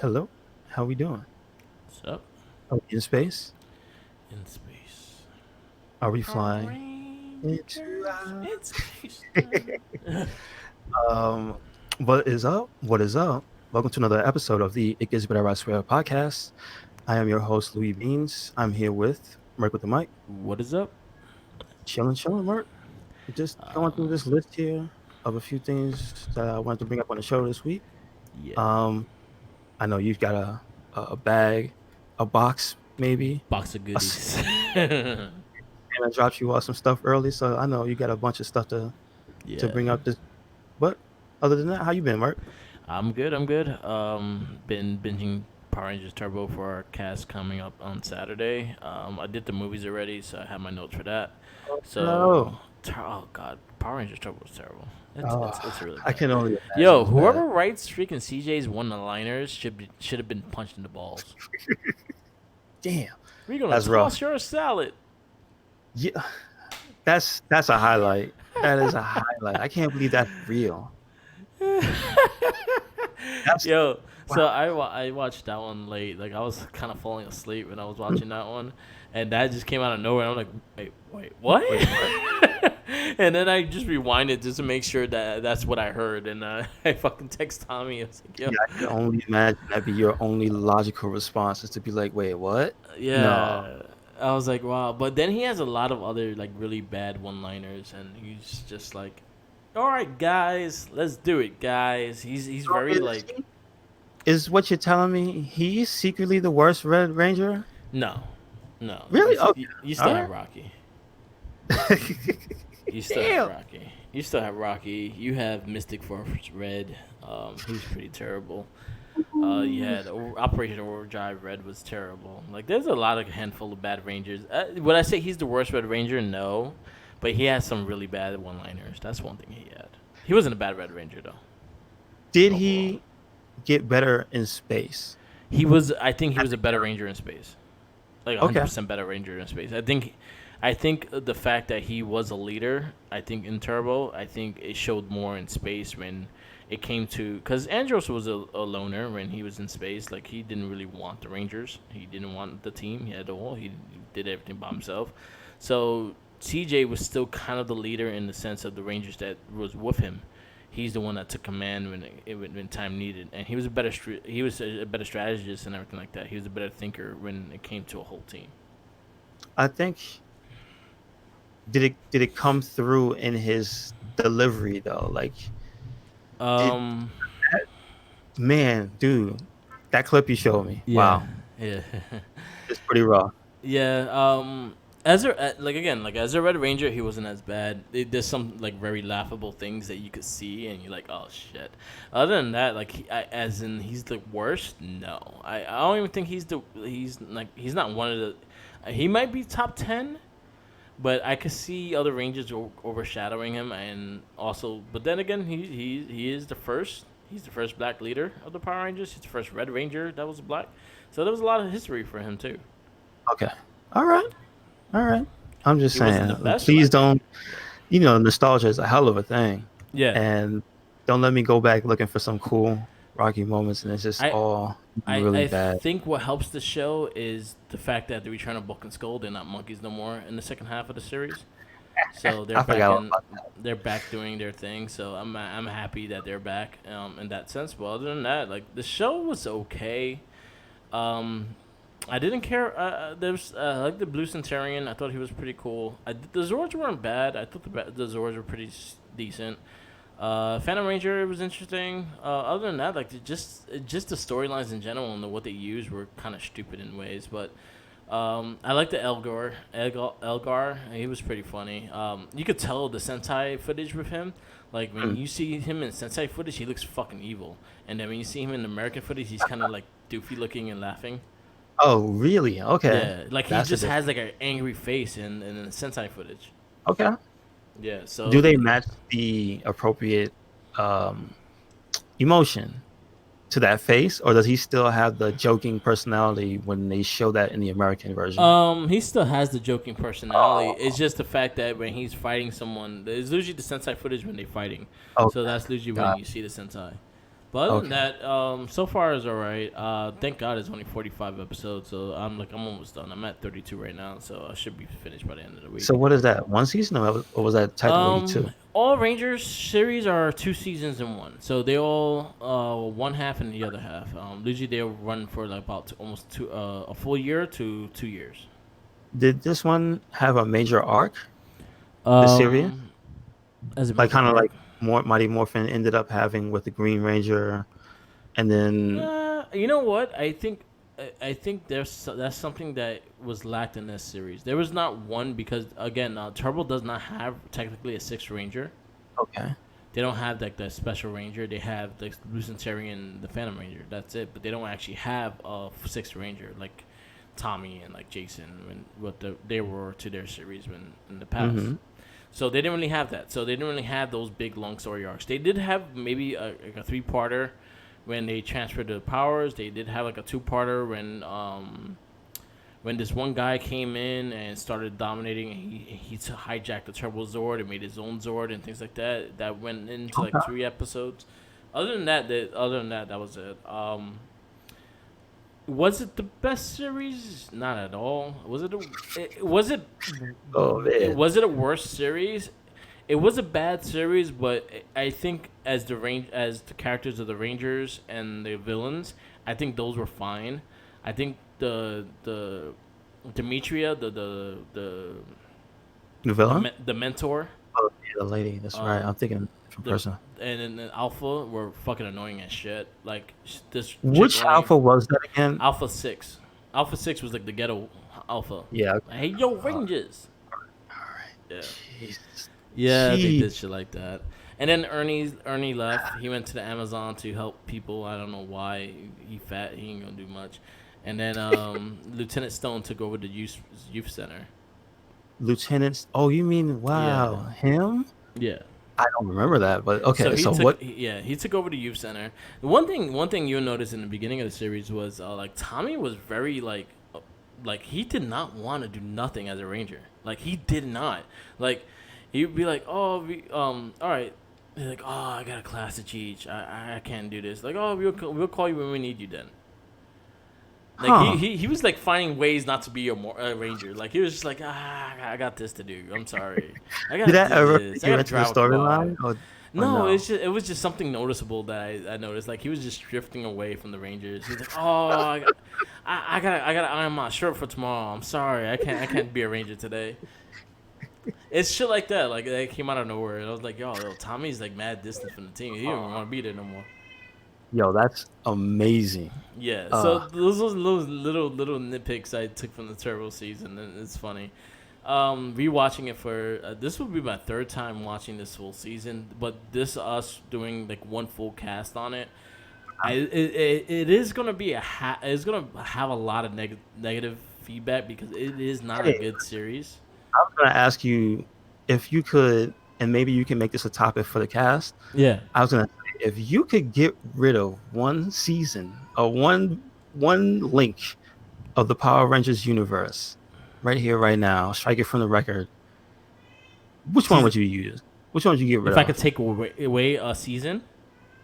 Hello, how we doing? What's up? Are we in space? In space. Are we Power flying into Rangers our... in space time. um, what is up? What is up? Welcome to another episode of the It Gets Better I Swear podcast. I am your host, Louis Beans. I'm here with Merc with the mic. What is up? Chilling, Merc. Just going through Um, this list here of a few things that I wanted to bring up on the show this week. yeah. Um, I know you've got a bag, a box, maybe. Box of A, s- goodies. and I dropped you off some stuff early, so I know you got a bunch of stuff to Yeah. bring up this. But other than that, how you been, Mark? I'm good. I'm good. Been binging Power Rangers Turbo for our cast coming up on Saturday. I did the movies already, so I have my notes for that. So, No. oh god, Power Rangers Turbo was terrible. Oh, It's really I bad. can only imagine Yo, it's bad. whoever writes freaking CJ's one-liners should have been punched in the balls. Damn, We're gonna that's rough. toss your salad. Yeah, that's a highlight. That is a highlight. I can't believe that's real. That's Yo, wow. so I watched that one late. Like I was kind of falling asleep when I was watching that one, and that just came out of nowhere. I'm like, wait, what? Wait, what? And then I just rewinded just to make sure that that's what I heard, and I fucking text Tommy. I was like, yo, Yeah, I can only imagine that'd be your only logical response is to be like, wait, what? No. yeah. I was like, wow. But then he has a lot of other like really bad one-liners, and he's just like, all right, guys, let's do it, guys. He's So very like, is what you're telling me he's secretly the worst Red Ranger? no, no. Really? Okay. You All still have right. Rocky. You still have Damn. Rocky. You still have Rocky. You have Mystic Force Red. He's pretty terrible. You had Operation Overdrive Red was terrible. Like, there's a lot of handful of bad Rangers. Would I say he's the worst Red Ranger? No, but he has some really bad one-liners. That's one thing he had. He wasn't a bad Red Ranger though. Did Overall, he get better in space? he was. I think he was a better Ranger in space. Like Okay. 100% better Ranger in space. I think the fact that he was a leader, I think in Turbo, I think it showed more in space when it came to because Andros was a loner when he was in space. Like he didn't really want the Rangers. He didn't want the team. He had the whole. He did everything by himself. So CJ was still kind of the leader in the sense of the Rangers that was with him. He's the one that took command when time needed, and he was a better strategist and everything like that. He was a better thinker when it came to a whole team. I think did it come through in his delivery though? Like did Um, man, dude, that clip you showed me. yeah, Wow. yeah, It's pretty raw. yeah. As a like again, like as a Red Ranger, he wasn't as bad. There's some like very laughable things that you could see, and you're like, oh shit. Other than that, like as in he's the worst. No, I don't even think he's not one of the. He might be top 10, but I could see other Rangers overshadowing him, and also, but then again, he is the first. He's the first black leader of the Power Rangers. He's the first Red Ranger that was black. So there was a lot of history for him too. Okay. All right. All right. I'm just He wasn't the saying, best please Black Ranger, don't, but nostalgia is a hell of a thing. yeah, And don't let me go back looking for some cool Rocky moments and it's just I all really I bad. think what helps the show is the fact that the Return of Bulk and Skull, they're not monkeys no more in the second half of the series. So I forgot about they're back doing their thing. So I'm happy that they're back in that sense. But other than that, like the show was okay. Um, I didn't care. There's I like the Blue Centurion. I thought he was pretty cool. The Zords weren't bad. I thought the Zords were pretty decent. Phantom Ranger was interesting. Other than that, like just the storylines in general and what they used were kind of stupid in ways. But I like the Elgar. He was pretty funny. You could tell the Sentai footage with him. Like when that. you see him in Sentai footage, he looks fucking evil. And then when you see him in American footage, he's kind of like doofy looking and laughing. Oh, really? Okay. Yeah, like he That's a just has different. like an angry face in the Sentai footage. Okay. Yeah, Do so they match the appropriate um, emotion to that face, or does he still have the joking personality when they show that in the American version? he still has the joking personality. It's Oh, just the fact that when he's fighting someone, it's usually the Sentai footage when they're fighting. okay. So that's usually when Got you see the Sentai. But other than Okay. that, so far is alright. Thank God it's only 45 episodes, so I'm almost done. I'm at 32 right now, so I should be finished by the end of the week. So what is that? One season, or was that technically two? All Rangers series are 2 seasons in one, so they all one half and the other half. Usually they'll run for like about almost a full year to 2 years. Did this one have a major arc? The series, Um, as a like major kind of arc. like more Mighty Morphin ended up having with the Green Ranger, and then You know what? I think that's something that was lacked in this series. There was not one because again, Turbo does not have technically a sixth ranger. okay, They don't have like the special ranger. They have the Blue Centurion and the Phantom Ranger. That's it. But they don't actually have a sixth ranger like Tommy and like Jason when they were to their series when in the past. mm-hmm. So they didn't really have that. So they didn't really have those big long story arcs. They did have maybe like a 3-parter when they transferred the powers. They did have like a 2-parter when this one guy came in and started dominating. He hijacked the Turbo Zord and made his own Zord and things like that. That went into like Okay. 3 episodes. Other than that, that was it. Was it the best series? Not at all. Oh man, Was it a worse series? It was a bad series, but I think as the characters of the Rangers and the villains, I think those were fine. I think the Demetria, the villain. the mentor, Oh, yeah, the lady. That's right. I'm um, thinking different the person. and then Alpha were fucking annoying as shit. Like this chick Which only alpha was that again? Alpha 6. Alpha 6 was like the ghetto Alpha. Yeah. Like, hey yo All Rangers. right. Yeah. Jesus. Yeah, they Gee. did shit like that. And then Ernie left. He went to the Amazon to help people. I don't know why. He fat. He ain't gonna do much. And then Lieutenant Stone took over the youth center. Lieutenants. Oh, you mean Yeah, wow, him? yeah. I don't remember that, but So okay. So what? he took over the youth center. The one thing you'll notice in the beginning of the series was like Tommy was very like he did not want to do nothing as a ranger. Like he did not. Like he'd be like, oh, all right. He's like, oh, I got a class to teach. I can't do this. Like, oh, we'll call you when we need you then. Like Huh? he was like finding ways not to be a ranger. Like he was just like, I got this to do. I'm sorry. I Did gotta that do ever this. I figure gotta into the drive a car. storyline, or No, no? it was just something noticeable that I noticed. Like he was just drifting away from the Rangers. He's like, oh, I gotta iron my shirt for tomorrow. I'm sorry, I can't be a Ranger today. It's shit like that. Like they came out of nowhere, and I was like, yo, Tommy's like mad distant from the team. He don't want to be there no more. Yo, that's amazing. Yeah, so Uh, those little nitpicks I took from the Turbo season, and it's funny. Rewatching it for this would be my third time watching this full season, but this us doing like one full cast on it. It is gonna be it's gonna have a lot of negative feedback because it is not a hey, good series. I was gonna ask you if you could, and maybe you can make this a topic for the cast. Yeah. I was gonna say if you could get rid of one season or one link of the Power Rangers universe right here, right now, strike it from the record. Which one would Season, you use? Which one would you get rid if I could of? take away a season,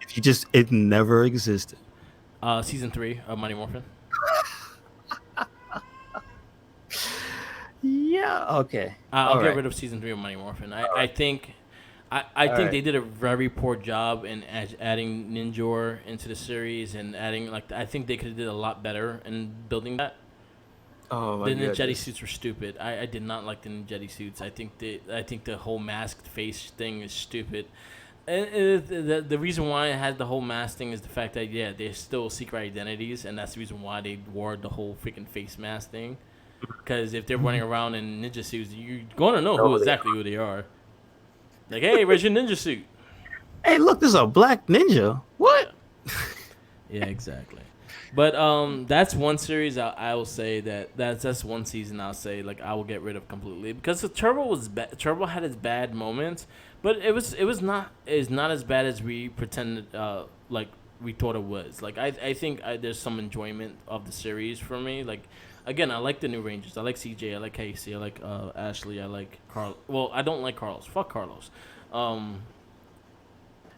If you just it never existed. season 3 of Mighty Morphin. Yeah. Okay. I'll All get right. rid of season 3 of Mighty Morphin. All right. I All think right. they did a very poor job in adding Ninjor into the series and adding like I think they could have did a lot better in building that. Oh my The Ninjetti goodness. suits were stupid. I did not like the Ninjetti suits. I think the whole masked face thing is stupid. And the reason why it had the whole mask thing is the fact that yeah they're still secret identities and that's the reason why they wore the whole freaking face mask thing. Because if they're running around in ninja suits, you're gonna know No, who they are. Like, hey, where's your ninja suit? hey, look, this is a black ninja. What? Yeah, yeah, exactly. But that's one series I will say that's one season I'll say like I will get rid of completely because the Turbo had its bad moments, but it was not as bad as we pretended like we thought it was. Like I think there's some enjoyment of the series for me. Like again, I like the new Rangers. I like CJ. I like Casey. I like Ashley. I like Carl. Well, I don't like Carlos. Fuck Carlos. Um,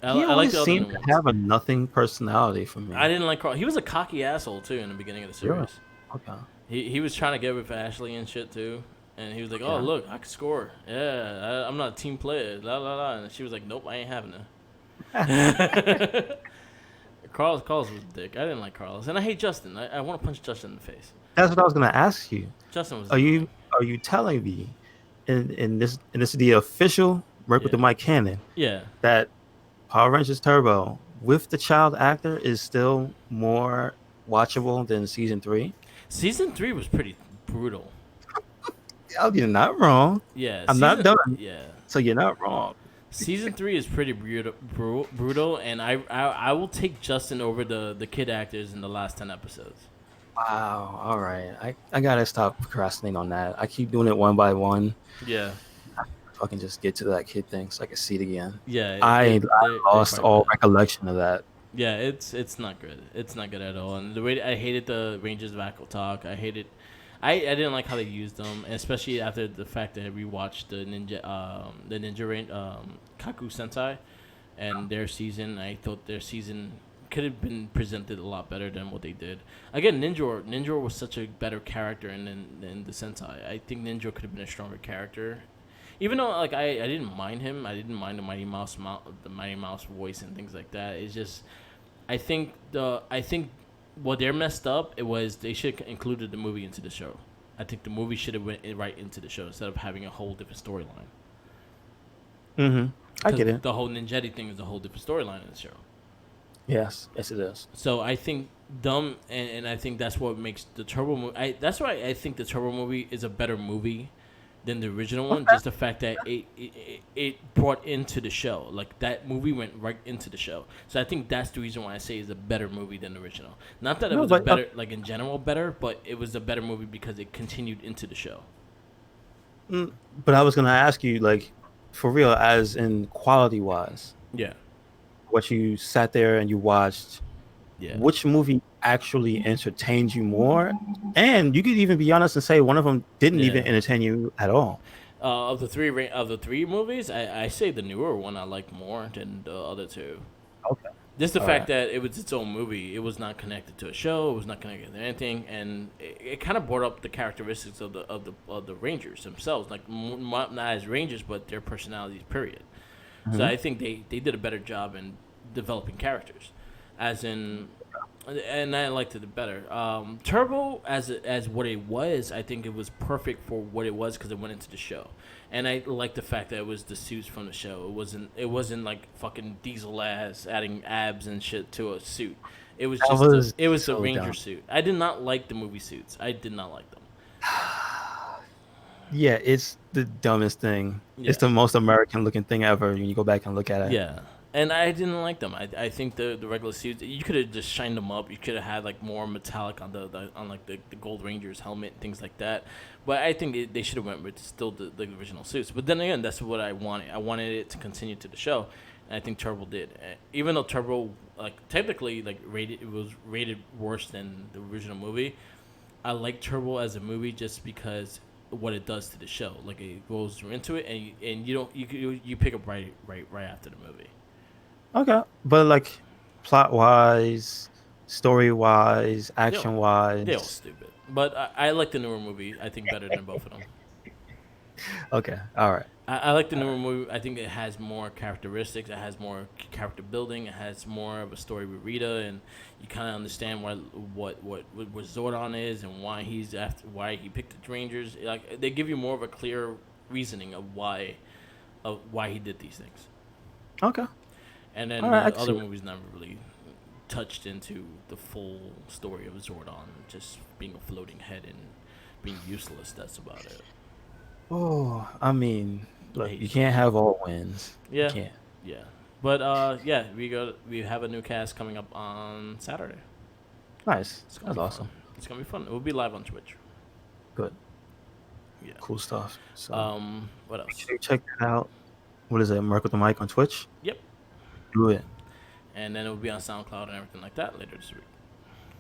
He I like always the other seemed new to ones. have a nothing personality for I me. didn't like Carl. He was a cocky asshole too in the beginning of the Really? series. Okay. He was trying to get with Ashley and shit too, and he was like, "Oh Yeah. look, I can score. Yeah, I'm not a team player." La la la, and she was like, "Nope, I ain't having it." Carlos was a dick. I didn't like Carlos, and I hate Justin. I want to punch Justin in the face. That's what I was gonna ask you. Justin was Are annoying. you are you telling me in this the official work with Yeah, the Mike canon yeah. that Power Rangers Turbo with the child actor is still more watchable than season three? Season 3 was pretty brutal. Oh, you're not wrong. Yeah, I'm not done, yeah. so you're not wrong. Season 3 is pretty brutal, and I will take Justin over the kid actors in the last 10 episodes. Wow. All right. I gotta stop procrastinating on that. I keep doing it one by one. Yeah, If I can just get to that kid thing so I can see it again. yeah. I They're lost quite all bad. recollection of that. Yeah, it's not good. It's not good at all. And the way I hated the Rangers Vacal talk. I hated. I didn't like how they used them, especially after the fact that we watched the Ninja Rain Kaku Sentai and their season. I thought their season could have been presented a lot better than what they did. Again, Ninja was such a better character in the Sentai. I think Ninja could have been a stronger character. Even though like I didn't mind him, I didn't mind the Mighty Mouse voice and things like that. It's just I think what they're messed up it was they should have included the movie into the show. I think the movie should have went right into the show instead of having a whole different storyline. Mm-hmm. I Because get it. the whole Ninjetti thing is a whole different storyline in the show. Yes. Yes, it is. So I think dumb, and I think that's what makes the Turbo movie. That's why I think the Turbo movie is a better movie than the original one. Okay. Just the fact that it brought into the show, like that movie went right into the show. So I think that's the reason why I say it's a better movie than the original. Not that it No, was a but better, like in general, better, but it was a better movie because it continued into the show. mm, but I was gonna ask you, like, for real, as in quality wise, Yeah, what you sat there and you watched, yeah. which movie actually entertained you more? And you could even be honest and say one of them didn't Yeah. even entertain you at all. Of the three movies, I say the newer one I like more than the other two. Okay. Just the All fact right. that it was its own movie, it was not connected to a show, it was not connected to anything, and it kind of brought up the characteristics of the Rangers themselves, like not as Rangers, but their personalities. Period. So Mhm. I think they did a better job in developing characters, as in, and I liked it better. Turbo as what it was, I think it was perfect for what it was because it went into the show, and I like the fact that it was the suits from the show. It wasn't like fucking Diesel ass adding abs and shit to a suit. It was That just was it was the so Ranger dumb. suit. I did not like the movie suits. I did not like them. Yeah, it's the dumbest thing. It's Yeah. the most American looking thing ever when you go back and look at it. Yeah, and I didn't like them. I think the regular suits you could have just shined them up. You could have had like more metallic on the on like the Gold Ranger's helmet, things like that. But I think they should have went with still the original suits. But then again, that's what I wanted. I wanted it to continue to the show, and I think Turbo did. Even though Turbo like technically like rated it was rated worse than the original movie. I like Turbo as a movie just because what it does to the show. Like it goes into it, and you don't you pick up right after the movie. Okay. But like plot wise, story wise, They all action they all wise. stupid, but I like the newer movie. I think better than both of them. Okay. All right. I like the newer movie. I think it has more characteristics. It has more character building. It has more of a story with Rita, and you kind of understand what Zordon is and why he's after why he picked the Rangers. Like they give you more of a clear reasoning of why he did these things. Okay. And then All right. I the can see other it. movies never really touched into the full story of Zordon, just being a floating head and being useless. That's about it. Oh, I mean, I look, hate you Zordon. can't have all wins. You Yeah, can't. yeah. But yeah, we have a new cast coming up on Saturday. Nice. It's gonna That's be fun. awesome. It's gonna be fun. It will be live on Twitch. Good. Yeah. Cool stuff. So What make else? sure you check that out. What is it? Merc with the mic on Twitch? Yep. Do it. And then it will be on SoundCloud and everything like that later this week.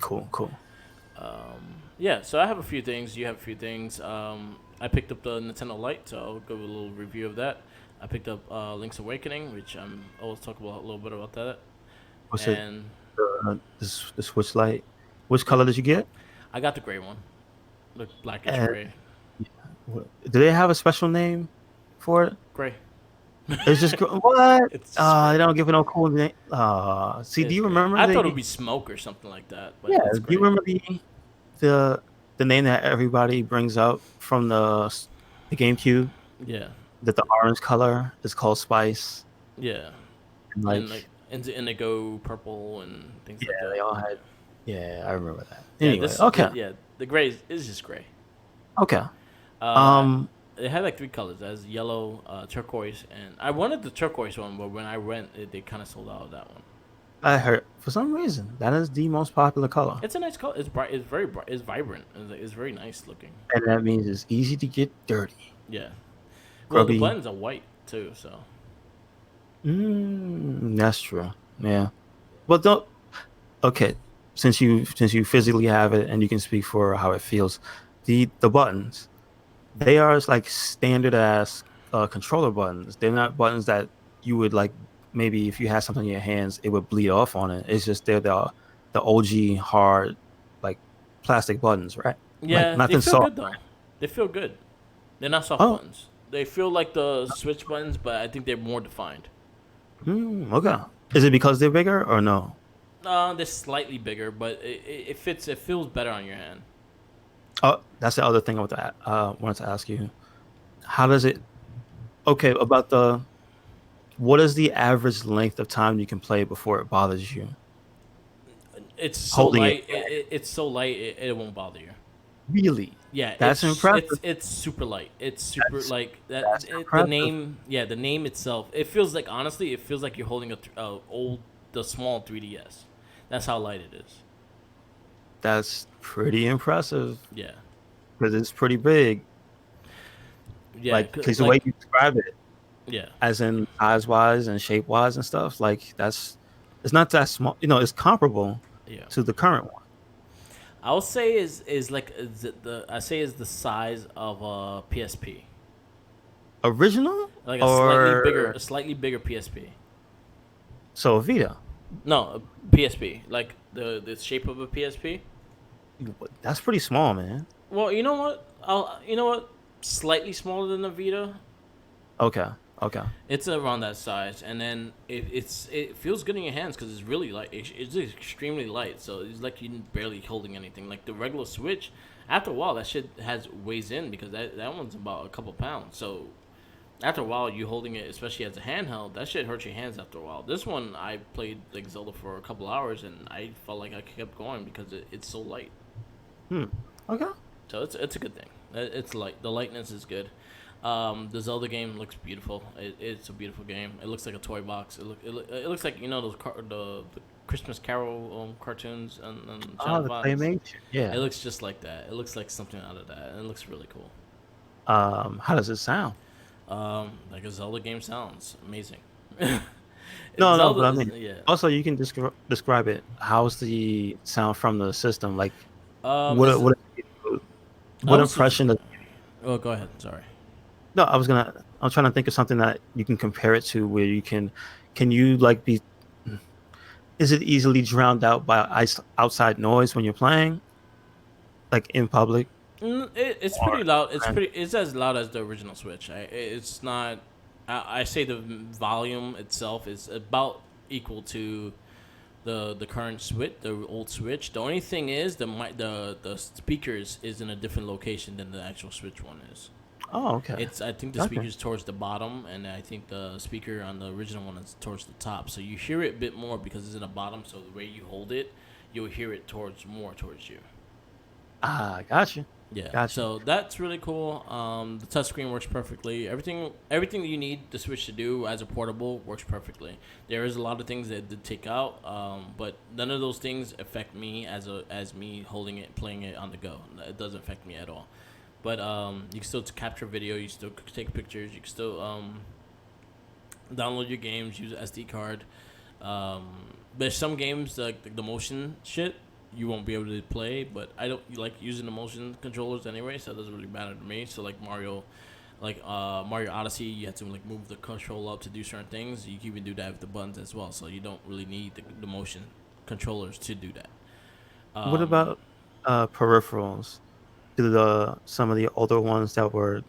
Cool. Cool. Yeah, so I have a few things. You have a few things. I picked up the Nintendo Lite, so I'll give a little review of that. I picked up Link's Awakening, which I'm always talk about a little bit about that. What's it? And The Switch Lite. Which it, color did you get? I got the gray one, the blackish And gray. do they have a special name for it? Gray. It's just what? It's just They gray. don't give it no cool name. See, do It's you gray. remember I thought it would the? be smoke or something like that, but Yeah, it's do you gray. remember the the name that everybody brings up from the GameCube? Yeah, That the orange color is called Spice, yeah. and And like like indigo, purple, and things yeah, like that. they all had. Yeah, I remember that. Yeah, Anyway, okay, the gray is just gray. okay. Uh, Um, it had like three colors, as yellow, turquoise, and I wanted the turquoise one, but when I went, they kind of sold out of that one. I heard for some reason that is the most popular color, It's a nice color. It's bright. It's very bright. It's vibrant. It's very nice looking. and that means it's easy to get dirty, Yeah. Well, the grubby. buttons are white too, so That's true. Yeah, but don't. Okay, since you physically have it and you can speak for how it feels, the buttons they are like standard ass controller buttons. They're not buttons that you would like maybe if you had something in your hands it would bleed off on it. It's just they're the OG hard like plastic buttons, right? Like yeah, they nothing feel soft. good though. They feel good. They're not soft Oh, buttons. They feel like the Switch buttons, but I think they're more defined. okay. Is it because they're bigger or no? They're slightly bigger, but it fits. It feels better on your hand. Oh, that's the other thing wanted to ask you. How does it? Okay, about the what is the average length of time you can play before it bothers you? It's so Holding it light. It's so light. It won't bother you. really? Yeah, That's impressive. it's super light. It's super That's like that. that's The impressive. name, yeah, the name itself. It feels like honestly, it feels like you're holding the small 3DS. That's how light it is. That's pretty impressive Yeah, because it's pretty big. yeah, Like, because the way like you describe it, yeah, as in size wise and shape wise and stuff, like it's not that small. It's comparable yeah. to the current one. I'll say is like is it the I say is the size of a PSP, Original like or a slightly bigger PSP. so Vita. No, a PSP, like the shape of a PSP. That's pretty small, man. Well, you know what, slightly smaller than the Vita. Okay, okay. It's around that size, and then it feels good in your hands because it's really light. It's extremely light, so it's like you're barely holding anything. Like the regular Switch, after a while, that shit has weighs in because that one's about a couple pounds. So after a while, you holding it, especially as a handheld, that shit hurts your hands after a while. This one, I played like Zelda for a couple hours, and I felt like I kept going because it's so light. Hmm. Okay. So it's a good thing. It's light. The lightness is good. The Zelda game looks beautiful. It's a beautiful game. It looks like a toy box. It looks like the Christmas Carol Oh, cartoons and Channel the 5. claymation. It Yeah. looks just like that. It looks like something out of that, and it looks really cool. How does it sound? Like a Zelda game sounds amazing. No, no, Zelda but I is mean, yeah. also you can describe it. How's the sound from the system? Like, Is what I what was impression does? oh go ahead. Sorry. No, I'm trying to think of something that you can compare it to where can you like be? Is it easily drowned out by outside noise when you're playing, like in public? It's pretty Or loud. It's as loud as the original Switch. It's not. I say the volume itself is about equal to the current Switch, the old Switch. The only thing is the speakers is in a different location than the actual Switch one is. oh, okay, It's I think the okay. speaker's towards the bottom, and I think the speaker on the original one is towards the top. So you hear it a bit more because it's in the bottom. So the way you hold it, you'll hear it towards you. Gotcha, Yeah, gotcha. so that's really cool. The touchscreen works perfectly. Everything that you need the Switch to do as a portable works perfectly. There is a lot of things that did take out, but none of those things affect me as me holding it, playing it on the go. It doesn't affect me at all. But you can still capture video. You still take pictures. You can still download your games. Use an SD card. Um, there's some games like the motion shit you won't be able to play, but I don't like using the motion controllers anyway, so it doesn't really matter to me. So like Mario, Like Mario Odyssey, you have to like move the control up to do certain things. You can even do that with the buttons as well, so you don't really need the motion controllers to do that. What Um, about peripherals? Do the some of the older ones that were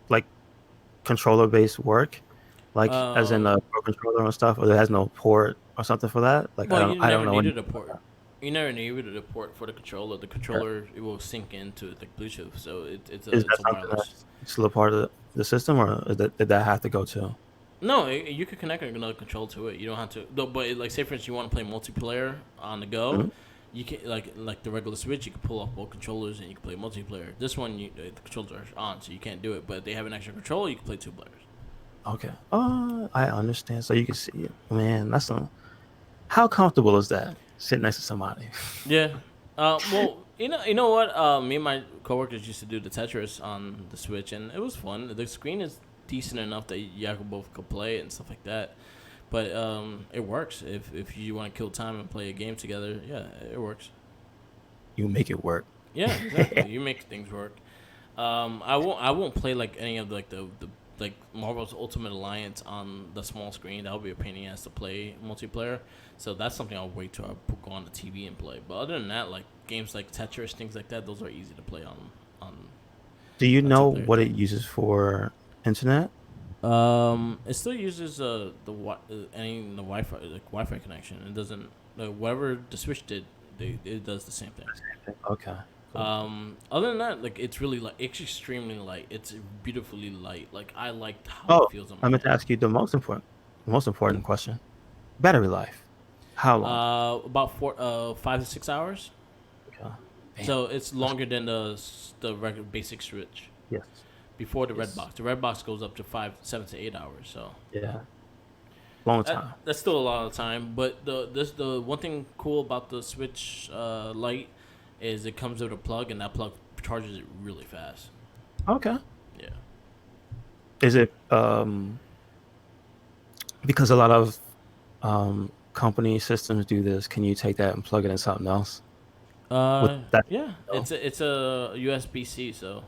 like controller based work, like as in uh, a pro controller and stuff, or there has no port or something for that? Like well, you I don't never know needed anything a about port. You never needed a port for the controller. The that. controller it will sync into like Bluetooth, so Is it's that a something wireless. that's still a part of the system, or did that have to go to? No, you could connect another control to it. You don't have to. Though, but like, say for instance, you want to play multiplayer on the go. Mhm. You can like the regular Switch. You can pull off both controllers and you can play multiplayer. This one, the controllers are on, so you can't do it. But if they have an extra controller, you can play two players. Okay. I understand. So you can see it. Man, how comfortable is that? Sitting next to somebody. Yeah. Well, you know what? Me and my coworkers used to do the Tetris on the Switch, and it was fun. The screen is decent enough that y'all both could play it and stuff like that. But it works if you want to kill time and play a game together. Yeah, it works. You make it work. Yeah, exactly. You make things work. I won't play like any of the like Marvel's Ultimate Alliance on the small screen. That would be a pain in the ass to play multiplayer. So that's something I'll wait till I go on the TV and play. But other than that, like games like Tetris, things like that, those are easy to play on Do you a two know player what it thing. uses for internet? It still uses any the Wi-Fi Wi-Fi connection. It doesn't whatever the Switch did. It does the same thing. Okay. Cool. Other than that, like it's really light. It's extremely light. It's beautifully light. Like I liked how it Oh, feels on I my meant to hand. ask you the most important question. Battery life. How long? About 5 to 6 hours. Okay. Damn. So it's That's, longer than the regular basic Switch. yes. Before the red Yes. box, the red box goes up to 5, 7 to 8 hours. So Yeah. Long time. that's still a lot of time. But the one thing cool about the Switch Lite is it comes with a plug, and that plug charges it really fast. Okay. Yeah. Is it because a lot of company systems do this? Can you take that and plug it in something else with that? Yeah, Oh, it's a USB C, so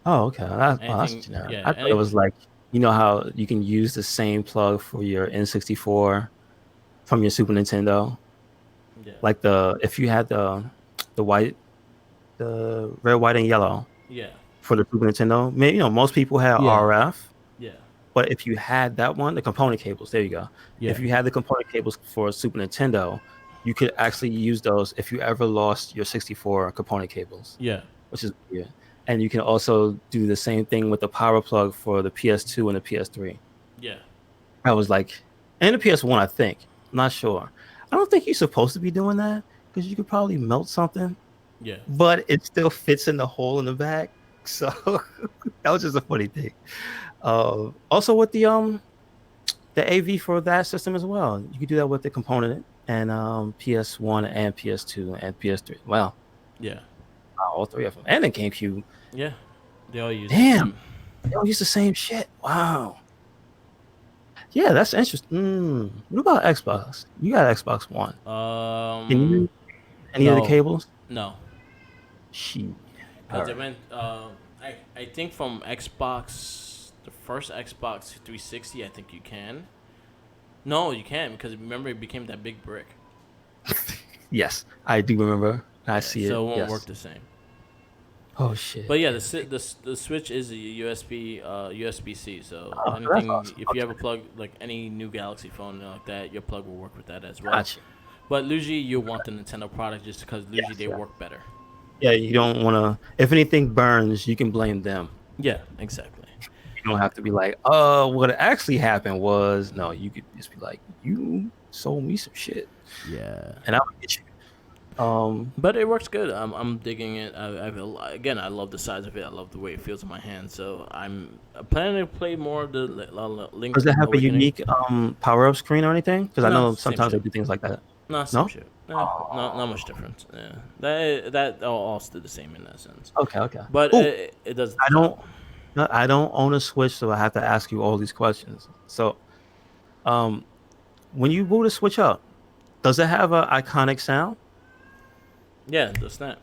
oh, okay. That's anything, generic. yeah, I thought it any, was like how you can use the same plug for your N64 from your Super Nintendo. yeah, Like if you had the white, the red, white, and yellow yeah, for the Super Nintendo. Maybe most people had yeah, RF, yeah, but if you had that one, the component cables, there you go. yeah, If you had the component cables for Super Nintendo, you could actually use those if you ever lost your 64 component cables, yeah, which is weird. And you can also do the same thing with the power plug for the PS2 and the PS3. yeah, I was like, and the PS1, I think. I'm not sure. I don't think you're supposed to be doing that because you could probably melt something, yeah. but it still fits in the hole in the back. So that was just a funny thing. Also with the AV for that system as well. You could do that with the component and PS1 and PS2 and PS3. Wow, Yeah, wow, all three of them, and the GameCube. yeah. They all use the Damn, same. they all use the same shit. Wow. Yeah, that's interesting. What about Xbox? You got Xbox One. Can you use any of the No, cables? no, She. All because it right. went. I think from Xbox, the first Xbox 360, I think you can. No, you can't because remember it became that big brick. Yes, I do remember. I Yeah, see it. so it won't work Yes. the same. Oh shit. But yeah, Yeah. the Switch is a USB C. So Oh, that's anything, awesome. if you have Okay. a plug like any new Galaxy phone like that, your plug will work with that as well. Gotcha. But usually you want the Nintendo product just because usually Yes. they Yeah. work better. Yeah. You don't want to. If anything burns, you can blame them. Yeah, exactly. You don't have to be like, what actually happened was no. You could just be like, you sold me some shit, Yeah. and I'll get you. But it works good. I'm digging it. Again, I love the size of it. I love the way it feels in my hand. So I'm planning to play more of the Link Does it have a Awakening. unique power up screen or anything? Because I No, know same sometimes they shit. do things like that. No, same No. shit. Not Oh. much difference. Yeah, that all still the same in that sense. Okay. Okay. But Oh, it does the I job. don't. No, I don't own a Switch, so I have to ask you all these questions. So, um, when you boot a Switch up, does it have an iconic sound? Yeah, the snap.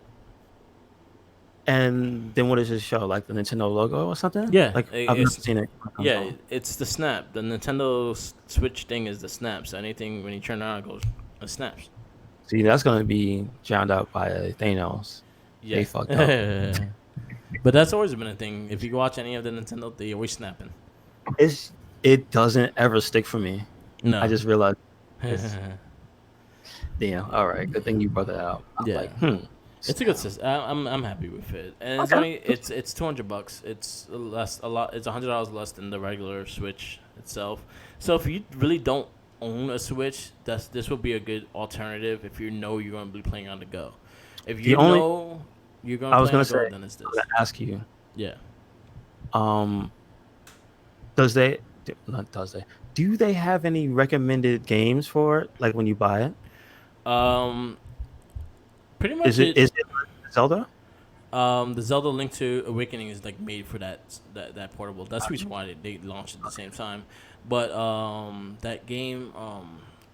And then what does it show? Like the Nintendo logo or something? Yeah, Like I've never it's seen it on yeah, console. it's the snap. The Nintendo Switch thing is the snap. So anything when you turn it on, it snaps. See, that's gonna be drowned out by Thanos. They Yeah, fucked up. but that's always been a thing. If you watch any of the Nintendo, they always snapping. It's it doesn't ever stick for me. I No. just realized it's damn. All right, good thing you brought that out. I'm Yeah. like, It's a good snap. system. I'm happy with it, and it's Okay. only it's $200. It's less a lot. It's $100 less than the regular Switch itself. So if you really don't own a Switch, this would be a good alternative if you know you're going to be playing on the go. If The you only know you're going I to was play on gonna the say, go, I then it's was this. gonna ask you, Yeah. um, does they not does they do they have any recommended games for it? Like when you buy it, Um. Pretty much it. is it Zelda? The Zelda Link to Awakening is like made for that portable. That's the reason why they launched at the same time. But that game,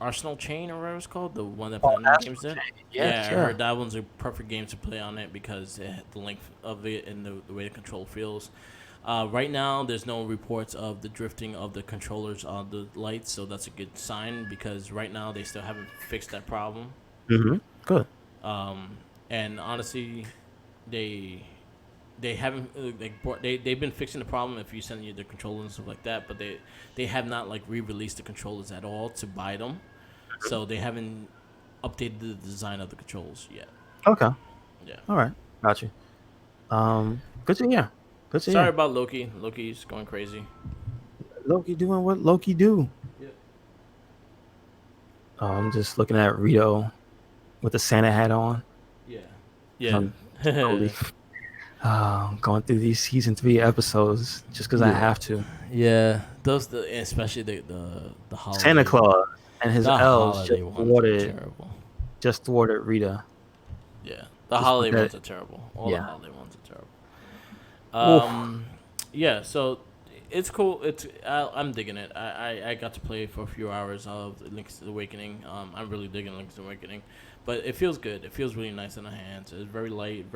Arsenal Chain or whatever it's called, the one that Oh, Platinum Astral Games did. Chain. Yeah, Yes, I heard yeah. that one's a perfect game to play on it because the length of it and the way the control feels. Right now, there's no reports of the drifting of the controllers on the lights, so that's a good sign because right now they still haven't fixed that problem. Good. Um, and honestly, they they haven't they've been fixing the problem if you send you the controllers and stuff like that, but they have not like re-released the controllers at all to buy them, so they haven't updated the design of the controls yet. Okay. Yeah. All right. Got you. Good to hear. Good to Sorry hear. about Loki. Loki's going crazy. Loki doing what Loki do. Yeah. I'm just looking at Rito with the Santa hat on. Yeah. 'Cause Yeah. I'm totally going through these season 3 episodes just because I Yeah. have to. Yeah. Especially the Santa holiday Claus and his the elves holiday ones are terrible. just thwarted Rita. Yeah. The Just holiday pathetic. ones are terrible. All the Yeah. holiday ones are terrible. Oof. Yeah, so it's cool. I'm digging it. I got to play for a few hours of Link's Awakening. I'm really digging Link's Awakening, but it feels good. It feels really nice in the hands. It's very light,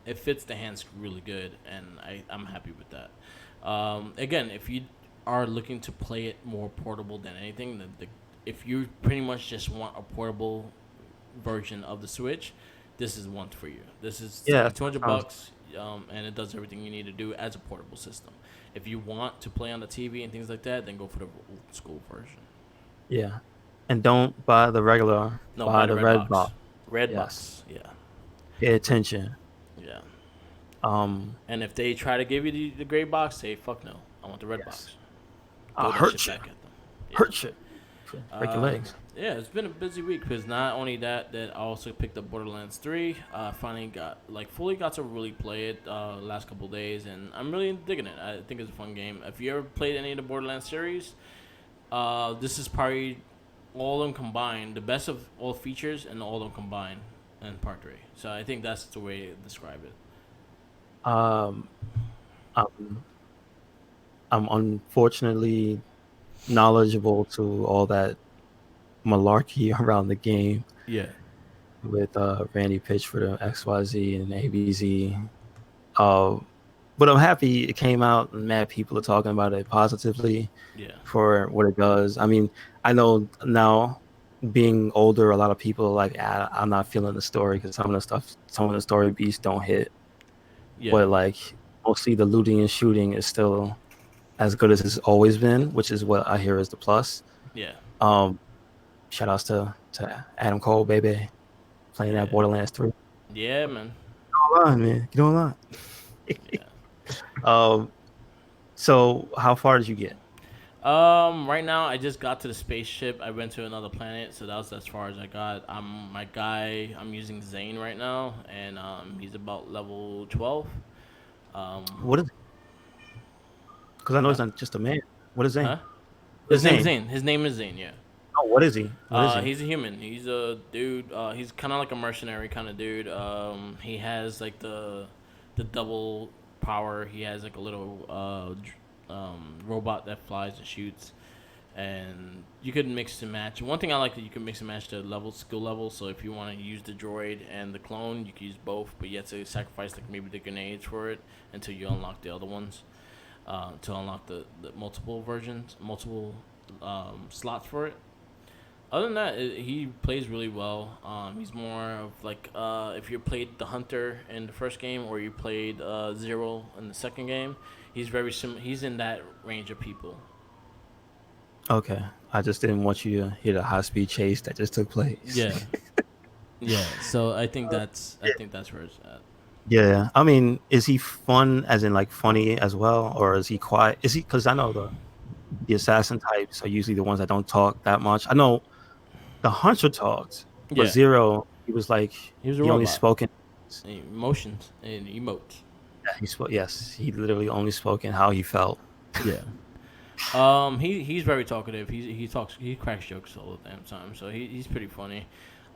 it fits the hands really good, and I'm happy with that. Again, if you are looking to play it more portable than anything, if you pretty much just want a portable version of the Switch, this is one for you. This is Yeah. like 200 Sounds, bucks, and it does everything you need to do as a portable system. If you want to play on the TV and things like that, then go for the old school version. yeah. And don't buy the regular. No, buy Buy the the red red box. box. Red Yes. box, yeah, Pay attention. yeah. Um. And if they try to give you the gray box, say fuck no. I want the red Yes. box. I'll Throw that shit hurt you. back at them. Yeah. Hurt you. Break your Um, legs. yeah, it's been a busy week because not only that I also picked up Borderlands 3. Finally fully got to really play it last couple of days, and I'm really digging it. I think it's a fun game. If you ever played any of the Borderlands series, this is probably all of them combined, the best of all features and all of them combined in part 3. So I think that's the way to describe it. Um. I'm, I'm unfortunately knowledgeable to all that malarkey around the game Yeah. with Randy Pitchford of XYZ and ABZ. Uh, but I'm happy it came out and mad people are talking about it positively Yeah. for what it does. I mean, I know now being older, a lot of people are like, I'm not feeling the story because some of the story beats don't hit. Yeah. But like mostly the looting and shooting is still as good as it's always been, which is what I hear is the plus. Yeah. Um, shout outs to Adam Cole, baby, playing that Yeah. Borderlands 3. Yeah, man. Get online, man. Get online. Yeah. So how far did you get? Right now I just got to the spaceship. I went to another planet, so that was as far as I got. My guy. I'm using Zane right now, and he's about level 12. Um, What is? Because I know huh? it's not just a man. What is Zane? Huh? What His is name's Zane? Zane. His name is Zane. Yeah. Oh, what is he? What is he? He's a human. He's a dude. He's kind of like a mercenary kind of dude. He has like the double power. He has like a little robot that flies and shoots, and you could mix and match. One thing I like that you can mix and match the skill levels. So if you want to use the droid and the clone, you can use both, but you have to sacrifice like maybe the grenades for it until you unlock the other ones. To unlock the multiple versions, multiple slots for it. Other than that, he plays really well. He's more of like if you played the Hunter in the first game or you played Zero in the second game, he's very He's in that range of people. Okay, I just didn't want you to hear the high speed chase that just took place. Yeah, yeah. So I think that's where it's at. Yeah, I mean, is he fun as in like funny as well, or is he quiet? Is he? Because I know the assassin types are usually the ones that don't talk that much. I know the hunter talked, but Yeah, Zero, he was like he was a he only robot. spoke in. Emotions and emotes. Yeah, he spoke. Yes, he literally only spoke in how he felt. Yeah. He's very talkative. He cracks jokes all the damn time. So he's pretty funny.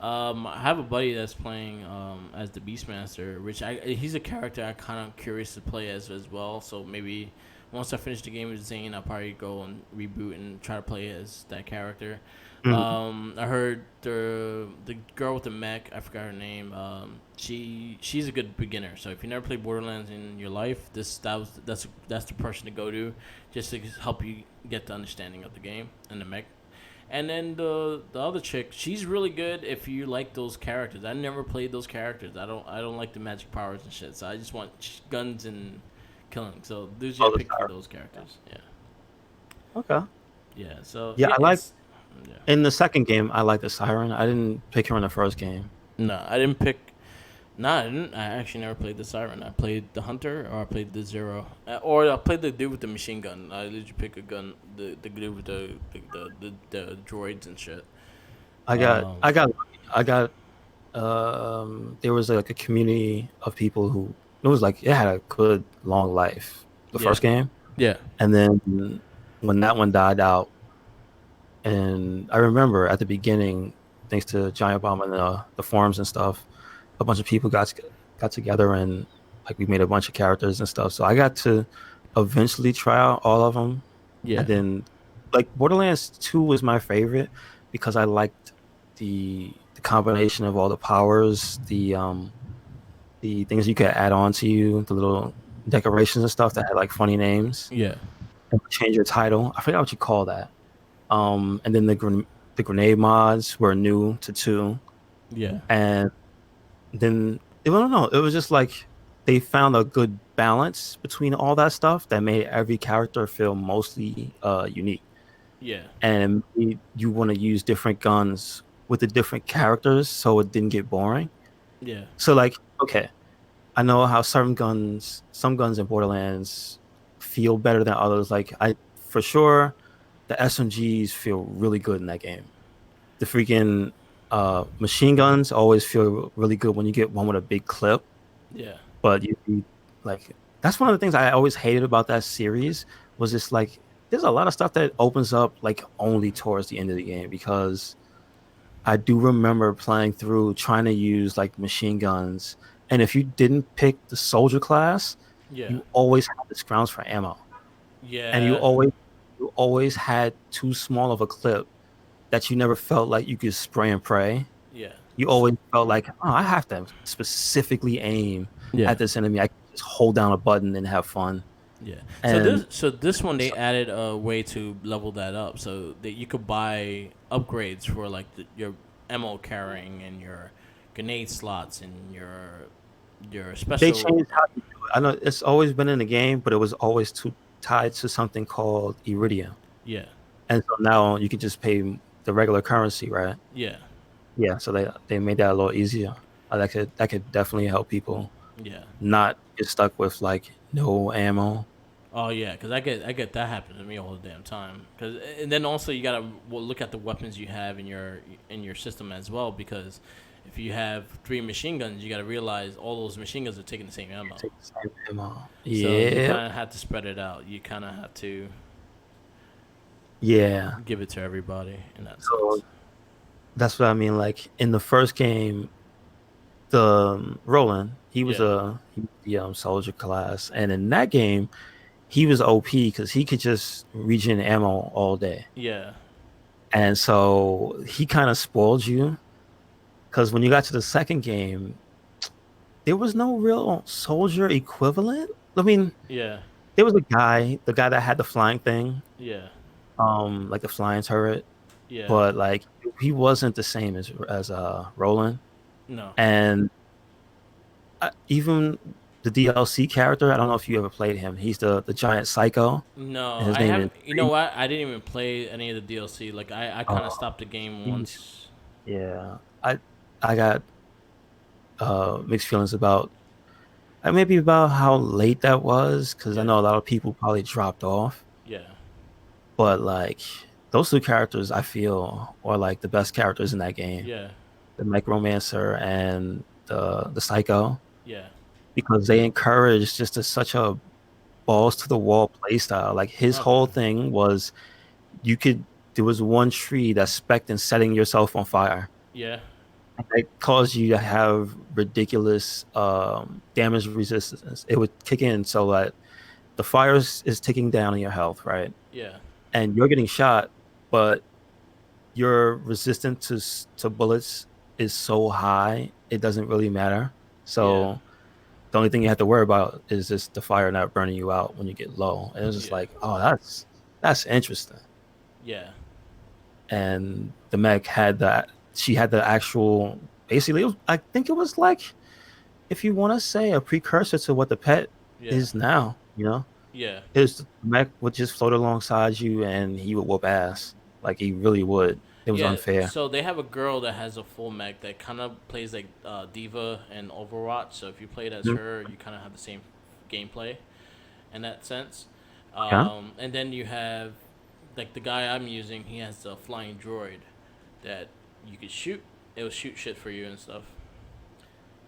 I have a buddy that's playing as the Beastmaster, which he's a character I kind of curious to play as well. So maybe once I finish the game with Zane, I'll probably go and reboot and try to play as that character. Mm. I heard the girl with the mech, I forgot her name. She's a good beginner. So if you never played Borderlands in your life, that's the person to go to, just to help you get the understanding of the game and the mech. And then the other chick, she's really good if you like those characters. I never played those characters. I don't like the magic powers and shit. So I just want guns and killing. So those All you the pick for time. those characters. Yeah. Okay. Yeah. So Yeah, I like it's yeah. in the second game. I like the siren. I didn't pick her in the first game. No, I didn't pick. No, I didn't. I actually never played the Siren. I played the Hunter or I played the Zero. Or I played the dude with the machine gun. I literally pick a gun, the dude with the droids and shit. I got, Um, I got, I got. There was like a community of people who it was like it had a good long life. The yeah, first game, yeah, and then when that one died out, and I remember at the beginning, thanks to Giant Bomb and the forums and stuff, a bunch of people got together and like we made a bunch of characters and stuff. So I got to eventually try out all of them, yeah, and then like Borderlands 2 was my favorite because I liked the combination of all the powers, the things you could add on to you, the little decorations and stuff that had like funny names yeah, and change your title. I forgot what you call that. And then the grenade mods were new to 2, yeah, and then I don't know. It was just like they found a good balance between all that stuff that made every character feel mostly unique. yeah, And you want to use different guns with the different characters so it didn't get boring. yeah, So like, okay, I know how some guns in Borderlands feel better than others. Like I for sure the SMGs feel really good in that game. The freaking machine guns always feel really good when you get one with a big clip. yeah, But like that's one of the things I always hated about that series was just like there's a lot of stuff that opens up like only towards the end of the game because I do remember playing through trying to use like machine guns, and if you didn't pick the soldier class, yeah, you always had the scrounge for ammo, and yeah, you always had too small of a clip that you never felt like you could spray and pray. yeah, You always felt like, oh, I have to specifically aim yeah. at this enemy. I can just hold down a button and have fun. Yeah. And So this one they so added a way to level that up, so that you could buy upgrades for like your ammo carrying and your grenade slots and your they special. changed how you do it. I know it's always been in the game, but it was always tied to something called Iridium. Yeah. And so now you can just pay the regular currency, right? Yeah. Yeah, so they made that a little easier. That could definitely help people Yeah. not get stuck with like no ammo. Oh yeah, because I get that happens to me all the damn time. Cause and then also you gotta look at the weapons you have in your system as well, because if you have 3 machine guns, you gotta realize all those machine guns are taking the same ammo. Take the same ammo. So you Yeah, kind of have to spread it out. You kind of have to yeah. give it to everybody in that So sense. that's what I mean. Like in the first game, the Roland, he was Yeah. the soldier class, and in that game, he was OP because he could just regen ammo all day. Yeah. And so he kind of spoiled you because when you got to the second game, there was no real soldier equivalent. I mean, Yeah. there was a guy, the guy that had the flying thing, Yeah. like the flying turret, Yeah. but like he wasn't the same as Roland. No. And even the DLC character, I don't know if you ever played him. He's the giant psycho, No, and his I name is haven't. You know what? I didn't even play any of the DLC. Like I kind of uh, stopped the game he's once. yeah. I got mixed feelings about maybe about how late that was because I Yeah. know a lot of people probably dropped off. Yeah. But like those two characters, I feel are like the best characters in that game: Yeah. the Necromancer and the Psycho, Yeah. because they encourage just such a balls to the wall play style. Like his Okay. whole thing was you could there was one tree that spec'd in setting yourself on fire. Yeah. It caused you to have ridiculous damage resistance. It would kick in so that the fire is ticking down on your health, right? Yeah. And you're getting shot, but your resistance to bullets is so high, it doesn't really matter. Yeah. So the only thing you have to worry about is just the fire not burning you out when you get low. And it's just Yeah. like, oh, that's interesting. Yeah. And the mech had that. She had the actual. Basically, I think it was like, if you want to say, a precursor to what the pet Yeah. is now. Yeah. His mech would just float alongside you, and he would whoop ass. Like he really would. It was Yeah. unfair. So they have a girl that has a full mech that kind of plays like Diva and Overwatch. So if you played as Mhm. her, you kind of have the same gameplay in that sense. Yeah. And then you have like the guy I'm using. He has a flying droid that you could shoot. It will shoot shit for you and stuff.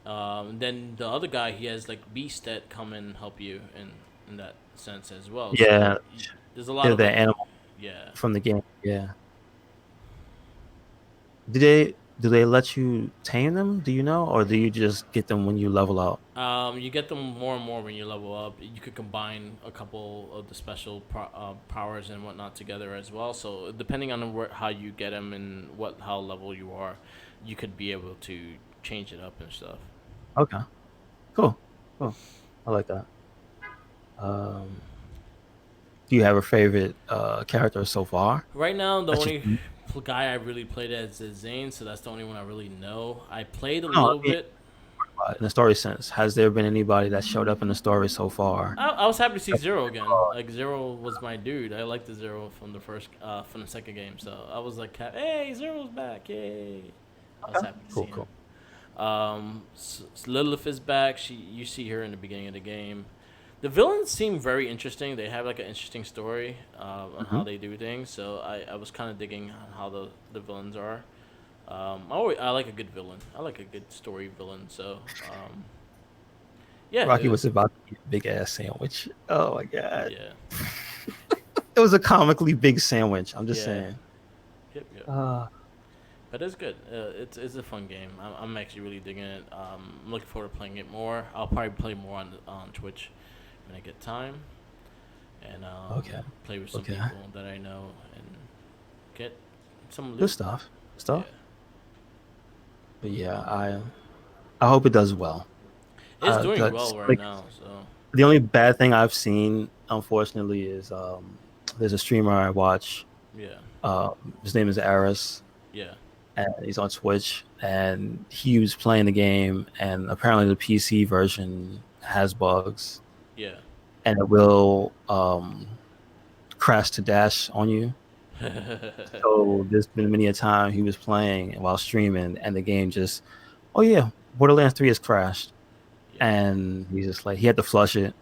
Then the other guy, he has like beasts that come and help you in that sense as well. So Yeah. there's a lot They're of the like, animal yeah. from the game. Yeah. Do they let you tame them? Do you know, or do you just get them when you level out? You get them more and more when you level up. You could combine a couple of the special powers and whatnot together as well. So depending on how you get them and how level you are, you could be able to change it up and stuff. Okay. Cool. Cool. I like that. Um, do you have a favorite character so far? Right now, the That only you guy I really played as is Zane, so that's the only one I really know. I played a no, I little mean, bit. in the story sense, has there been anybody that showed up in the story so far? I was happy to see Zero again. Like Zero was my dude. I liked the Zero from from the second game. So I was like, hey, Zero's back! Yay! I was Okay. happy to Cool, see cool. him. Lilith is back. You see her in the beginning of the game. The villains seem very interesting. They have like an interesting story on Hmm. how they do things. So I was kind of digging on how the villains are. I like a good villain. I like a good story villain. So yeah, Rocky was about to eat a big ass sandwich. Oh my god, yeah, it was a comically big sandwich. I'm just yeah. saying. Yep, yep. Uh, But it's good. It's a fun game. I'm actually really digging it. I'm looking forward to playing it more. I'll probably play more on Twitch when I get time, and okay. play with some Okay. people that I know and get some Good loot. stuff. Good Yeah, stuff. But yeah, I hope it does well. it's doing That's well right like now. So the only bad thing I've seen, unfortunately, is there's a streamer I watch. yeah, His name is Aris, yeah, and he's on Twitch. And he was playing the game, and apparently the PC version has bugs, yeah, and it will crash to dash on you. So there's been many a time he was playing while streaming, and the game just, oh yeah, Borderlands 3 has crashed, yeah, and he's just like he had to flush it.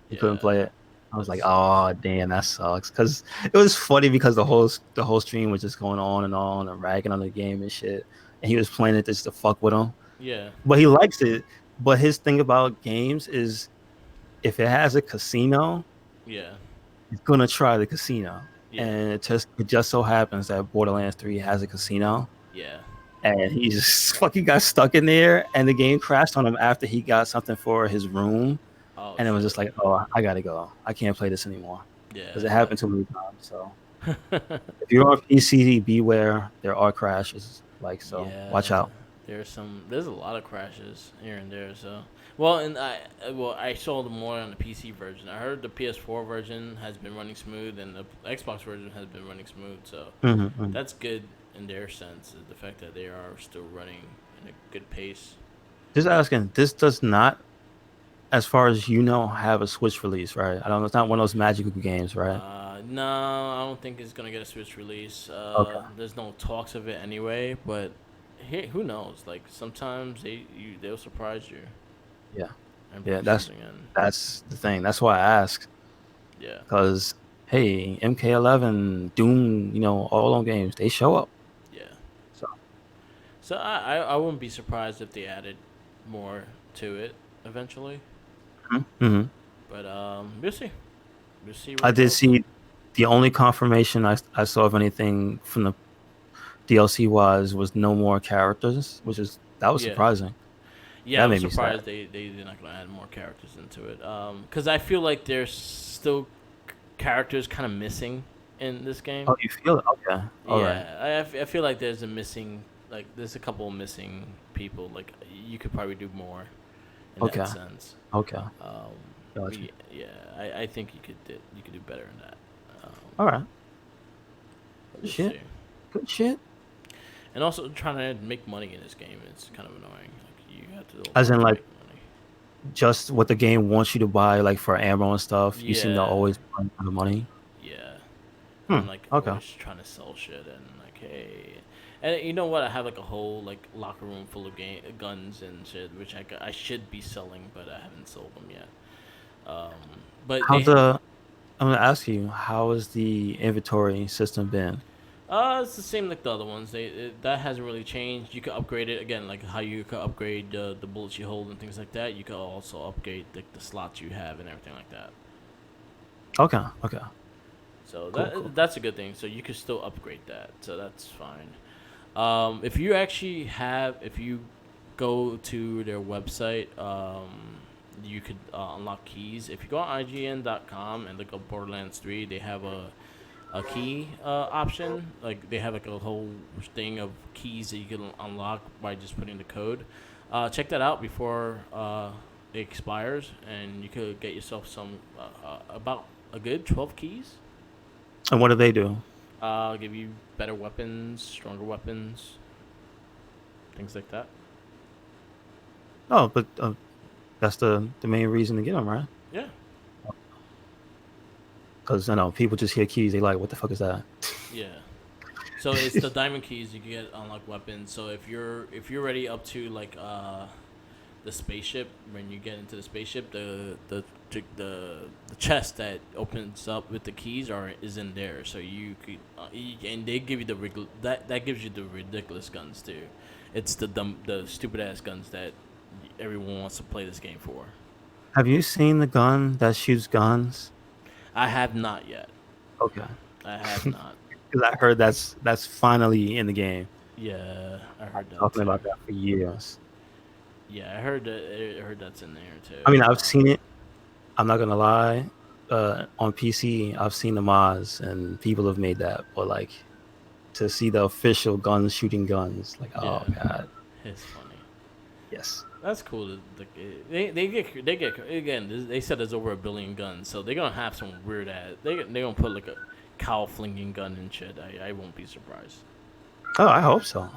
He couldn't yeah. play it. I was like, That's oh damn, that sucks. Because it was funny because the whole stream was just going on and ragging on the game and shit, and he was playing it just to fuck with him. yeah, But he likes it. But his thing about games is if it has a casino, yeah, he's gonna try the casino. yeah, And it just so happens that Borderlands 3 has a casino, yeah, and he just fucking got stuck in there, and the game crashed on him after he got something for his room. Oh and it was shit. just like, oh, I gotta go. I can't play this anymore because it Yeah. happened too many times. So if you're on PC, beware. There are crashes. Like so, watch Yeah, out. there's a lot of crashes here and there. So, well, and I saw the more on the PC version. I heard the PS4 version has been running smooth, and the Xbox version has been running smooth. So Mm-hmm. that's good in their sense. Is the fact that they are still running in a good pace. Just asking. This does not, as far as you know, have a Switch release, right? I don't know. It's not one of those magical games, right? No, I don't think it's gonna get a Switch release. Okay. There's no talks of it anyway, but hey, who knows? Like sometimes they'll surprise you Yeah. and Yeah. bring That's something in. that's the thing. That's why I asked. Yeah. Because hey, MK11, Doom, all on games, they show up. Yeah. So So I wouldn't be surprised if they added more to it eventually. hmm But we'll see. We'll see where I it did goes. see the only confirmation I saw of anything from the DLC was no more characters, that was Yeah. surprising. Yeah, That I'm made me sad. surprised they're not gonna add more characters into it. Because I feel like there's still characters kind of missing in this game. Oh, you feel it? Okay. All right. Yeah, I feel like there's a couple of missing people. Like you could probably do more in that Okay. sense. Okay. Um, Gotcha. yeah, I think you could do better in that. All right. But Good we'll shit. see. Good shit. And also trying to make money in this game is kind of annoying. Like you have to As in, work to like, make money. just what the game wants you to buy, like for ammo and stuff. You seem to Yeah, always run out of money. yeah. Hmm. I'm like Okay. always trying to sell shit and like hey, and you know what? I have like a whole like locker room full of guns and shit, which I should be selling, but I haven't sold them yet. Um, but How's the? I'm gonna ask you, how has the inventory system been? it's the same like the other ones. That hasn't really changed. You can upgrade it again, like how you could upgrade the bullets you hold and things like that. You can also upgrade the slots you have and everything like that. Okay. Okay. So Cool. Cool. that's a good thing. So you can still upgrade that. So that's fine. If you go to their website, you could unlock keys. If you go on IGN.com and look up Borderlands 3, they have a key option. Like they have like a whole thing of keys that you can unlock by just putting the code. Check that out before it expires, and you could get yourself some about a good 12 keys. And what do they do? Give you better weapons, stronger weapons, things like that. Oh, but that's the main reason to get them, right? Yeah. Because I know people just hear keys, they like, what the fuck is that? Yeah. So it's the diamond keys you can get unlock weapons. So if you're already up to like the spaceship, when you get into the spaceship, the chest that opens up with the keys is in there. So you could and they give you that gives you the ridiculous guns too. It's the stupid ass guns that everyone wants to play this game for. Have you seen the gun that shoots guns? I have not yet. Okay. I have not. Because I heard that's finally in the game. Yeah, I heard that Talking too. about that for years. Yeah, I heard that. I heard that's in there too. I mean, I've seen it. I'm not gonna lie. On PC, I've seen the mods, and people have made that. But like, to see the official guns shooting guns, like, oh Yeah, god, it's funny. yes. That's cool. They get again. They said there's over 1 billion guns, so they're gonna have some weird ass. They're gonna put like a cow flinging gun and shit. I won't be surprised. Oh, I hope so.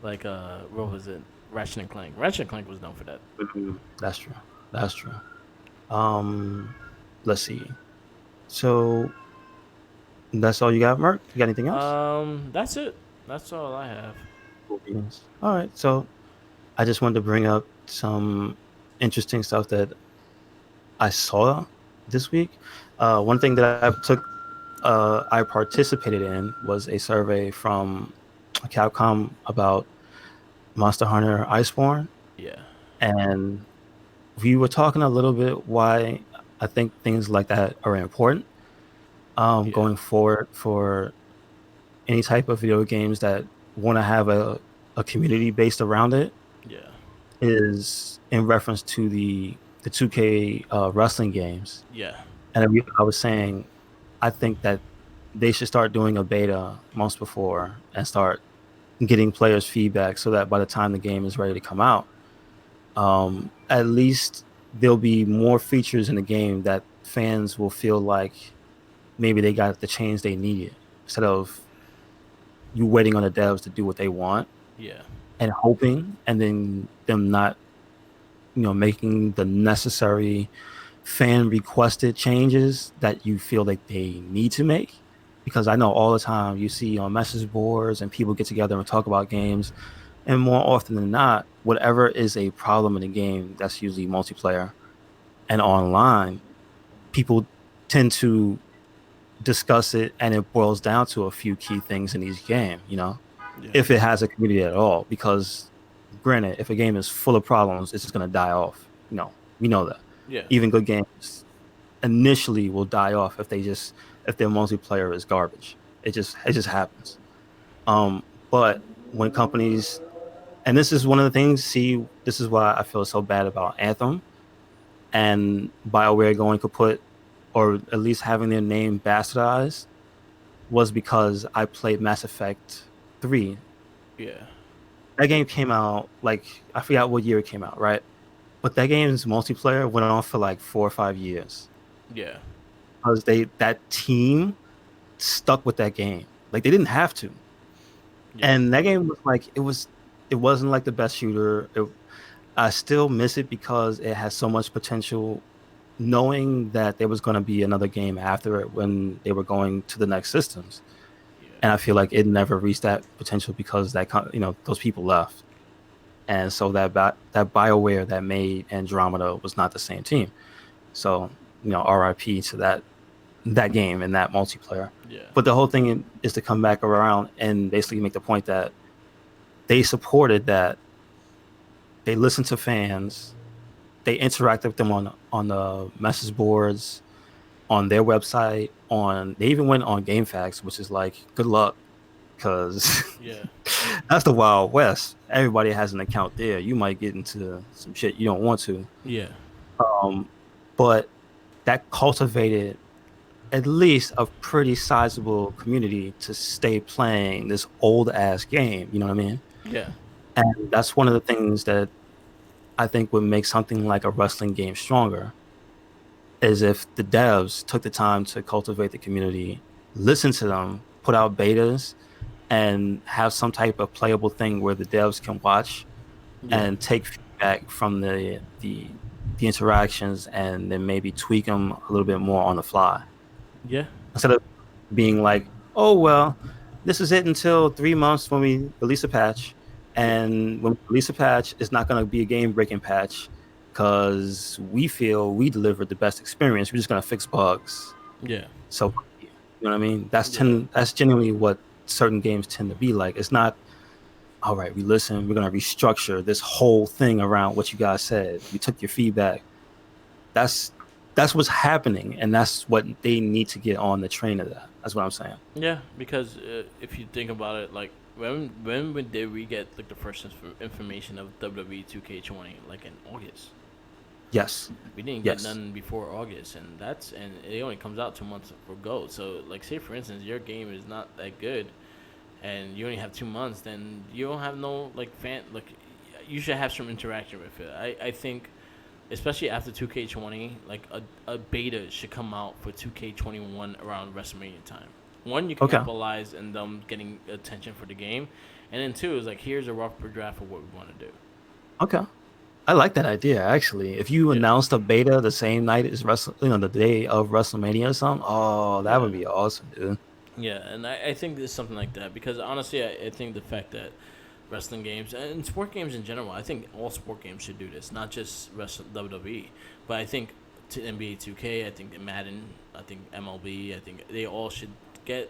Like what was it? Ratchet and Clank. Ratchet and Clank was known for that. That's true. That's true. Um, let's see. So that's all you got, Mark? You got anything else? That's it. That's all I have. Cool beans. All right. So I just wanted to bring up some interesting stuff that I saw this week. One thing that I participated in was a survey from Capcom about Monster Hunter Iceborne, Yeah. and we were talking a little bit why I think things like that are important Yeah. going forward for any type of video games that want to have a community based around it Yeah. is in reference to the the 2K wrestling games, Yeah. and I was saying I think that they should start doing a beta months before and start getting players feedback so that by the time the game is ready to come out, at least there'll be more features in the game that fans will feel like maybe they got the change they needed instead of you waiting on the devs to do what they want Yeah. and hoping and then them not, making the necessary fan requested changes that you feel like they need to make. Because I know all the time you see on message boards and people get together and talk about games, and more often than not, whatever is a problem in the game, that's usually multiplayer and online, people tend to discuss it, and it boils down to a few key things in each game, Yeah. if it has a community at all. Because granted, if a game is full of problems, it's just going to die off. We know that. Yeah. Even good games initially will die off if their multiplayer is garbage. It just happens. But when companies, and this is one of the things, see, this is why I feel so bad about Anthem and BioWare going kaput, or at least having their name bastardized, was because I played Mass Effect 3. Yeah. That game came out, like, I forgot what year it came out, right? But that game's multiplayer went on for like 4 or 5 years Yeah. because that team stuck with that game. Like they didn't have to. Yeah. And that game was like it wasn't like the best shooter. I still miss it because it has so much potential, knowing that there was going to be another game after it when they were going to the next systems. Yeah. And I feel like it never reached that potential because those people left. And so that BioWare that made Andromeda was not the same team. So, RIP to that game and that multiplayer. Yeah. But the whole thing is to come back around and basically make the point that they supported that, they listened to fans, they interacted with them on the message boards, on their website, they even went on GameFAQs, which is like good luck because Yeah. that's the Wild West. Everybody has an account there. You might get into some shit you don't want to. Yeah. Um, but that cultivated at least a pretty sizable community to stay playing this old ass game. You know what I mean? Yeah. And that's one of the things that I think would make something like a wrestling game stronger, is if the devs took the time to cultivate the community, listen to them, put out betas, and have some type of playable thing where the devs can watch Yeah. and take feedback from the interactions, and then maybe tweak them a little bit more on the fly Yeah. instead of being like, oh well, this is it until 3 months when we release a patch, Yeah. and when we release a patch, it's not going to be a game breaking patch because we feel we delivered the best experience. We're just going to fix bugs. Yeah. So, you know what I mean? Yeah. That's genuinely what certain games tend to be like. It's not, all right, we listen, we're going to restructure this whole thing around what you guys said. We took your feedback. That's what's happening, and that's what they need to get on the train of that. That's what I'm saying. Yeah. Because if you think about it, like when did we get like the first information of WWE 2K20? Like in August. Yes. We didn't get Yes. none before August, and it only comes out 2 months ago. So like, say for instance, your game is not that good, and you only have 2 months, then you don't have no like fan like. You should have some interaction with it. I think, especially after 2K20, like a beta should come out for 2K21 around WrestleMania time. One, you can Okay. capitalize in them getting attention for the game, and then two is like, here's a rough draft of what we want to do. Okay. I like that idea actually. If you Yeah. announced a beta the same night as the day of WrestleMania or something, oh, that Yeah. would be awesome, dude. Yeah, and I think there's something like that because honestly, I think the fact that wrestling games and sport games in general, I think all sport games should do this, not just WWE, but I think to NBA 2K, I think Madden, I think MLB, I think they all should get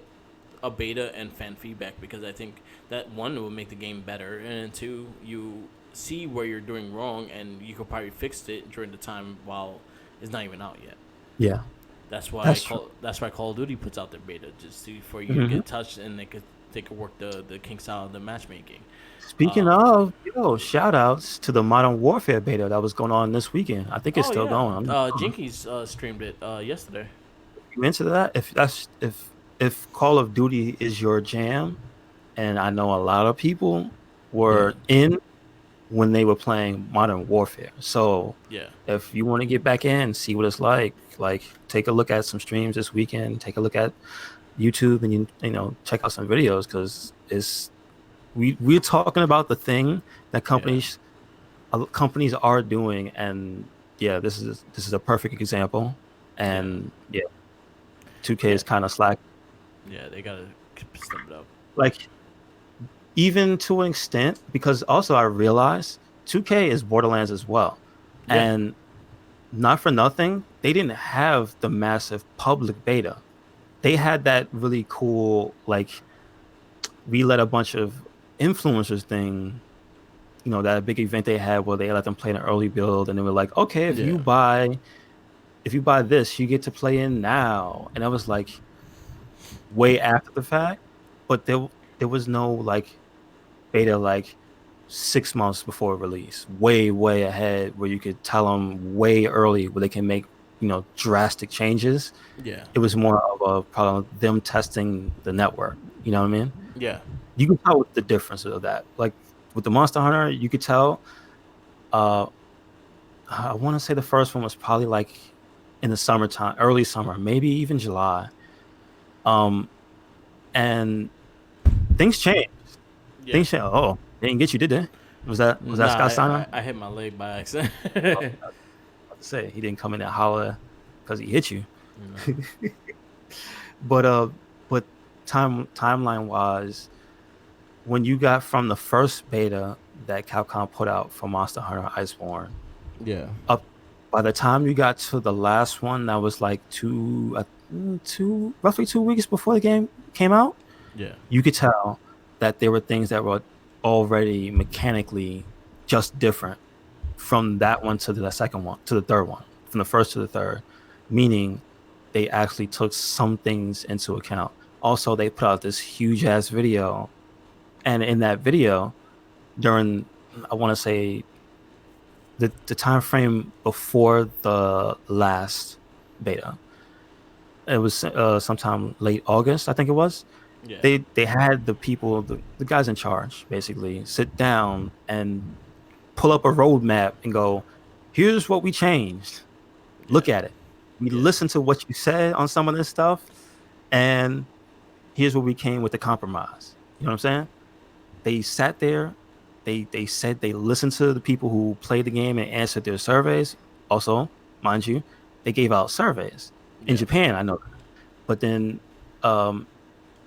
a beta and fan feedback because I think that one will make the game better, and then two, you see where you're doing wrong and you could probably fix it during the time while it's not even out yet. Yeah, That's why that's true. Call of Duty puts out their beta just for you to Hmm. get touched and they could they could work the kinks out of the matchmaking. Speaking of, shout outs to the Modern Warfare beta that was going on this weekend. I think it's Oh still yeah, going. Jinkies streamed it yesterday. You into that? If Call of Duty is your jam, and I know a lot of people Yeah, were in when they were playing Modern Warfare. So yeah, if you want to get back in, see what it's like take a look at some streams this weekend, take a look at YouTube, and check out some videos because we're talking about the thing that yeah, companies are doing, and yeah, this is a perfect example. yeah, And yeah, 2K yeah, is kind of slack. yeah. They gotta step it up. Like even to an extent, because also I realized 2K is Borderlands as well. Yeah, And not for nothing, they didn't have the massive public beta. They had that really cool, like, we let a bunch of influencers thing, that big event they had where they let them play an early build, and they were like, okay, yeah, if you buy this, you get to play in now. And I was like, way after the fact, but there was no like beta like 6 months before release, way ahead, where you could tell them way early where they can make drastic changes. yeah, It was more of a problem them testing the network. You know what I mean? yeah, You can tell the difference of that. Like with the Monster Hunter, you could tell. Uh, I want to say the first one was probably like in the summertime, early summer, maybe even July. Um, and things change. yeah. Things change. Oh, they didn't get you, did they? Was that Nah, Scott Steiner? I hit my leg by accident. I was about to say he didn't come in and holler because he hit you. No. But but timeline wise, when you got from the first beta that Capcom put out for Monster Hunter Iceborne, Yeah, up by the time you got to the last one, that was like roughly 2 weeks before the game came out, yeah, you could tell that there were things that were already mechanically just different from that one to the second one to the third one, from the first to the third, meaning they actually took some things into account. Also, they put out this huge ass video, and in that video, during I want to say the time frame before the last beta, it was sometime late August, I think it was. yeah, They had the people, the guys in charge, basically sit down and pull up a roadmap and go, here's what we changed. yeah, Look at it. We yeah, listened to what you said on some of this stuff, and here's where we came with the compromise. You know what I'm saying? They sat there. They said they listened to the people who played the game and answered their surveys. Also, mind you, they gave out surveys in yeah, Japan. I know, but then um,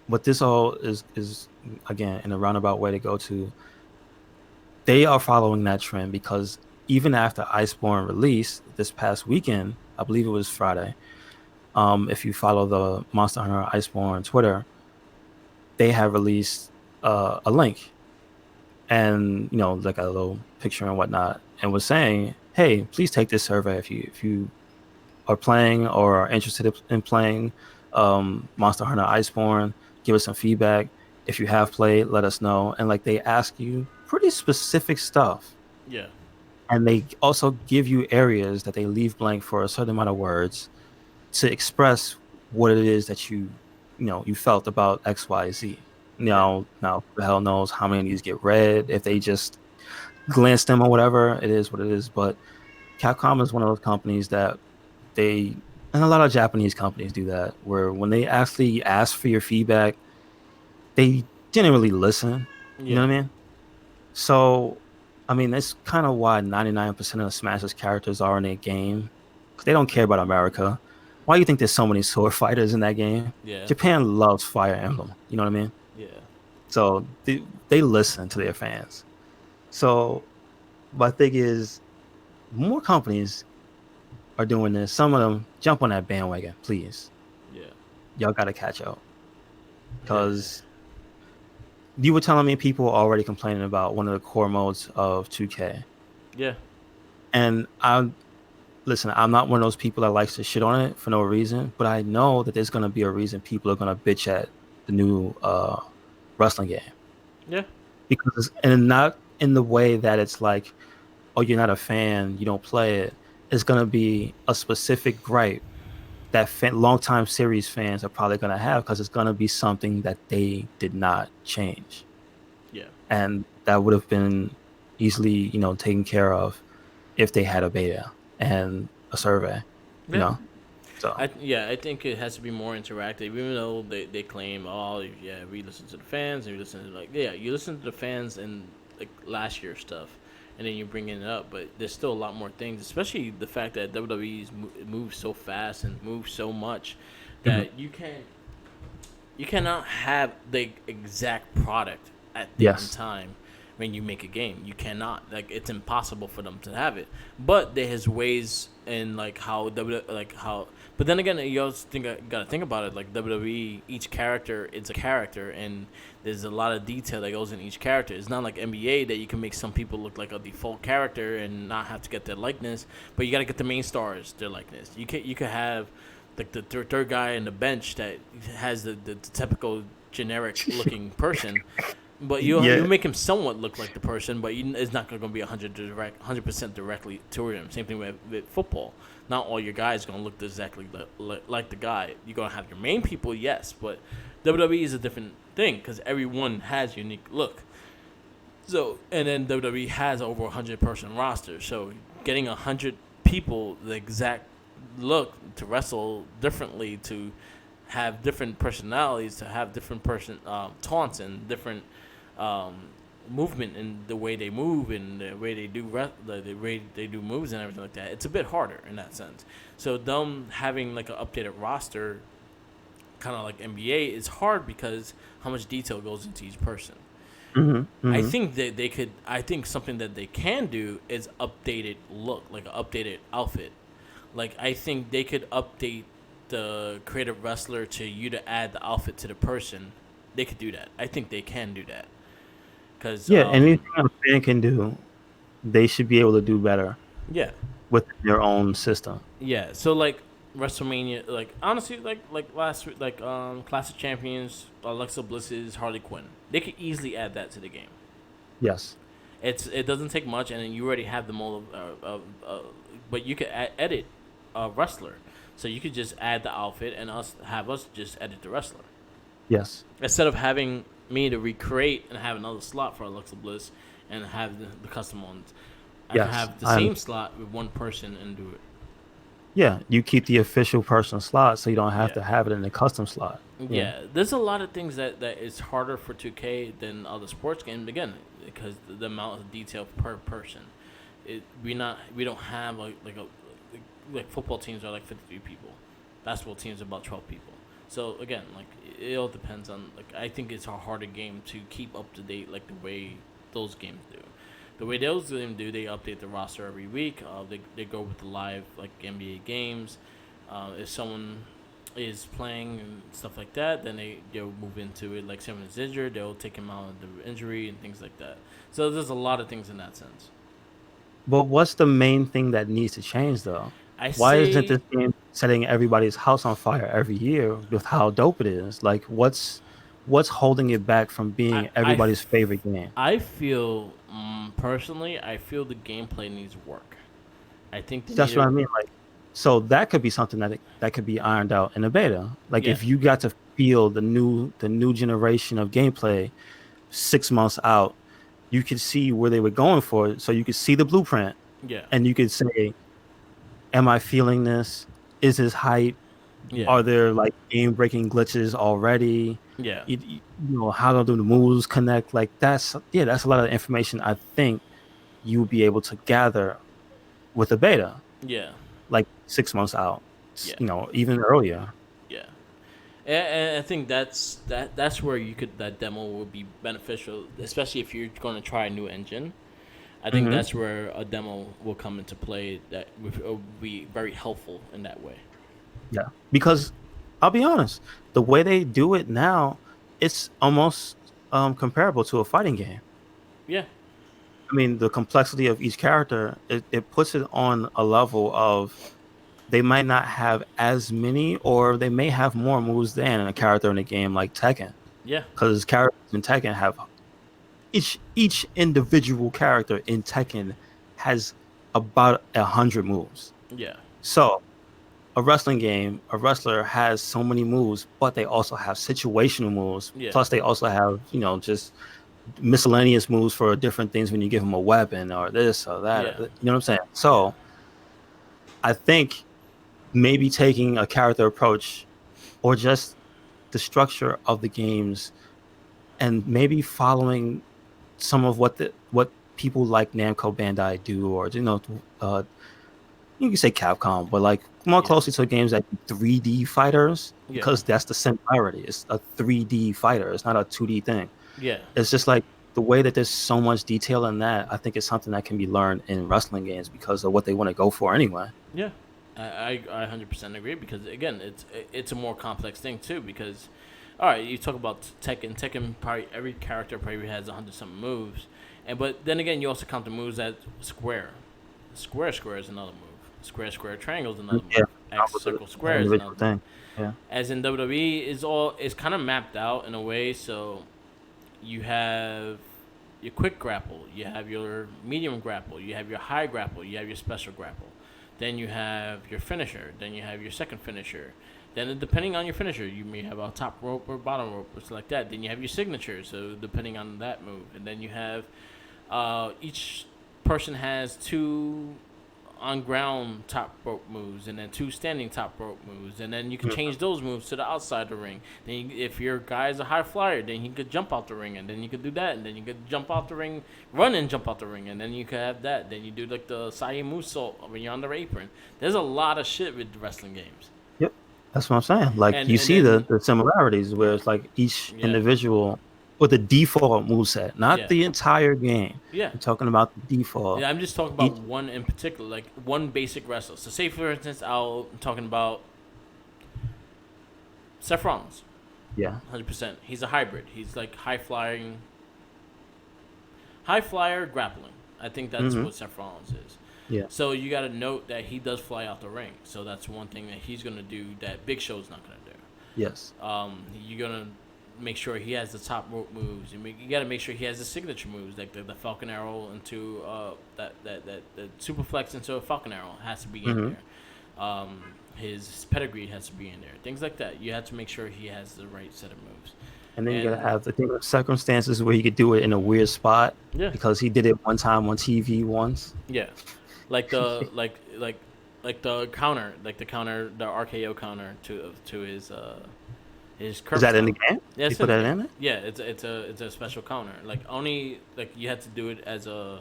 what this all is again in a roundabout way to go to. They are following that trend because even after Iceborne released this past weekend, I believe it was Friday. If you follow the Monster Hunter Iceborne Twitter, they have released a link and like a little picture and whatnot, and was saying, "Hey, please take this survey if you are playing or are interested in playing Monster Hunter Iceborne. Give us some feedback. If you have played, let us know." And like they ask you pretty specific stuff, yeah, and they also give you areas that they leave blank for a certain amount of words to express what it is that you felt about XYZ. yeah, Now the hell knows how many of these get read. If they just glance them or whatever, it is what it is. But Capcom is one of those companies that they, and a lot of Japanese companies do that, where when they actually ask for your feedback, they didn't really listen. You know yeah, what I mean? So, I mean, that's kind of why 99% of Smash's characters are in a game. 'Cause they don't care about America. Why do you think there's so many sword fighters in that game? yeah, Japan loves Fire Emblem. You know what I mean? yeah, So they listen to their fans. So my thing is, more companies are doing this. Some of them jump on that bandwagon, please. yeah, Y'all got to catch up yeah, because you were telling me people are already complaining about one of the core modes of 2K, yeah, and listen. I'm not one of those people that likes to shit on it for no reason, but I know that there's gonna be a reason people are gonna bitch at the new wrestling game. Yeah. Because and not in the way that it's like, oh, you're not a fan, you don't play it. It's gonna be a specific gripe that longtime series fans are probably gonna have because it's gonna be something that they did not change, Yeah. and that would have been easily, taken care of if they had a beta and a survey, you Yeah. know. So I think it has to be more interactive. Even though they claim, oh yeah, we listen to the fans and we listen to you listen to the fans and like last year's stuff, and then you bring it up. But there's still a lot more things, especially the fact that WWE's moves so fast and moves so much mhm. that you cannot have the exact product at date and Yes. time when you make a game. You cannot. Like it's impossible for them to have it. But there's ways in like how but then again, you also gotta think about it. Like WWE, each character it's a character, and there's a lot of detail that goes in each character. It's not like NBA that you can make some people look like a default character and not have to get their likeness, but you gotta get the main stars their likeness. You could have like the third guy in the bench that has the typical generic looking person, but you Yeah. make him somewhat look like the person, but it's not going to be 100% directly to him. Same thing with football. Not all your guys going to look exactly like the guy. You're going to have your main people, yes, but WWE is a different thing because everyone has unique look. So and then WWE has over 100 person roster, so getting 100 people the exact look to wrestle differently, to have different personalities, to have different taunts and different um, movement in the way they move and the way they do the way they do moves and everything like that. It's a bit harder in that sense. So them having like an updated roster, kind of like NBA, is hard because how much detail goes into each person. Hmm. I Hmm. think that they could. I think something that they can do is updated look, like an updated outfit. Like I think they could update the creative wrestler to you to add the outfit to the person. They could do that. I think they can do that because Yeah, anything a fan can do, they should be able to do better yeah, with their own system. yeah. So like WrestleMania, like honestly, like last week, like Classic Champions, Alexa Bliss's Harley Quinn. They could easily add that to the game. Yes. It doesn't take much, and then you already have the mold but you could edit a wrestler, so you could just add the outfit and us just edit the wrestler Yes. instead of having me to recreate and have another slot for Alexa Bliss and have the custom ones. I can Yes. have the same slot with one person and do it. Yeah, you keep the official person slot, so you don't have Yeah. to have it in the custom slot. Yeah. Yeah, there's a lot of things that is harder for 2K than other sports games. Again, because the amount of detail per person. We don't have like football teams are like 53 people, basketball teams are about 12 people. So again, like it all depends on like I think it's a harder game to keep up to date like the way those games do. The way those games do, they update the roster every week. They go with the live like NBA games. If someone is playing and stuff like that, then they'll move into it. Like someone is injured, they'll take him out of the injury and things like that. So there's a lot of things in that sense. But what's the main thing that needs to change though? I Why isn't say this game setting everybody's house on fire every year with how dope it is? Like what's holding it back from I being I, everybody's favorite game? I feel personally, I feel the gameplay needs work. I think they need That's what I to mean. Like, so that could be something that could be ironed out in a beta. Like yeah if you got to feel the new generation of gameplay 6 months out, you could see where they were going for it. So you could see the blueprint yeah and you could say, am I feeling this? Is this hype? yeah Are there like game breaking glitches already? yeah How do the moves connect? Like that's a lot of information I think you would be able to gather with a beta, yeah like 6 months out, yeah even earlier. yeah. And I think that's where you could that demo would be beneficial, especially if you're going to try a new engine. I think Hmm. that's where a demo will come into play that will be very helpful in that way. Yeah, because I'll be honest, the way they do it now, it's almost comparable to a fighting game. Yeah, I mean, the complexity of each character, it puts it on a level of they might not have as many, or they may have more moves than a character in a game like Tekken. Yeah. because characters in Tekken have each individual character in Tekken has about 100 moves. Yeah. So a wrestling game, a wrestler has so many moves, but they also have situational moves. Yeah. Plus, they also have just miscellaneous moves for different things when you give them a weapon or this or that. Yeah. You know what I'm saying? Yeah. So I think maybe taking a character approach or just the structure of the games and maybe following some of what people like Namco Bandai do, or you can say Capcom, but like more Yeah. closely to games that 3D fighters, Yeah. because that's the similarity. It's a 3D fighter. It's not a 2D thing. Yeah. It's just like the way that there's so much detail in that. I think it's something that can be learned in wrestling games because of what they want to go for anyway. Yeah. I 100% agree because again it's a more complex thing too because all right you talk about Tekken probably every character probably has 100 something moves and but then again you also count the moves at square is another move square triangle is another Yeah, move X circle square is another individual move thing. Yeah. as in WWE is kind of mapped out in a way so you have your quick grapple, you have your medium grapple, you have your high grapple, you have your special grapple. Then you have your finisher, then you have your second finisher. Then depending on your finisher, you may have a top rope or bottom rope or something like that. Then you have your signature, so depending on that move. And then you have each person has two on ground top rope moves and then two standing top rope moves and then you can change those moves to the outside the ring then if your guy's a high flyer then he could jump out the ring and then you could do that and then you could jump out the ring run and jump out the ring and then you could have that then you do like the Sai moonsault when you're on the apron there's a lot of shit with wrestling games Yep. That's what I'm saying. Like and you and see then the similarities where it's like each yeah individual with the default moveset, not yeah the entire game. yeah I'm talking about the default. yeah I'm just talking Each, about one in particular like one basic wrestler so say for instance I'm talking about Seth Rollins yeah. 100%. He's a hybrid. He's like high flyer grappling. I think that's Hmm. what Seth Rollins is. Yeah. So you got to note that he does fly out the ring. So that's one thing that he's gonna do that Big Show's not gonna do. Yes. You're gonna make sure he has the top rope moves. You got to make sure he has the signature moves like the Falcon Arrow into that superflex into a Falcon Arrow has to be in Hmm. there. His pedigree has to be in there. Things like that. You have to make sure he has the right set of moves. And then you And gotta have the thing of circumstances where he could do it in a weird spot yeah, because he did it one time on TV once. yeah, like the like the counter, the RKO counter to his curve Is that in the style. game? Yeah, You it's put in the that game. in it? Yeah, it's a special counter. Like only like you had to do it as a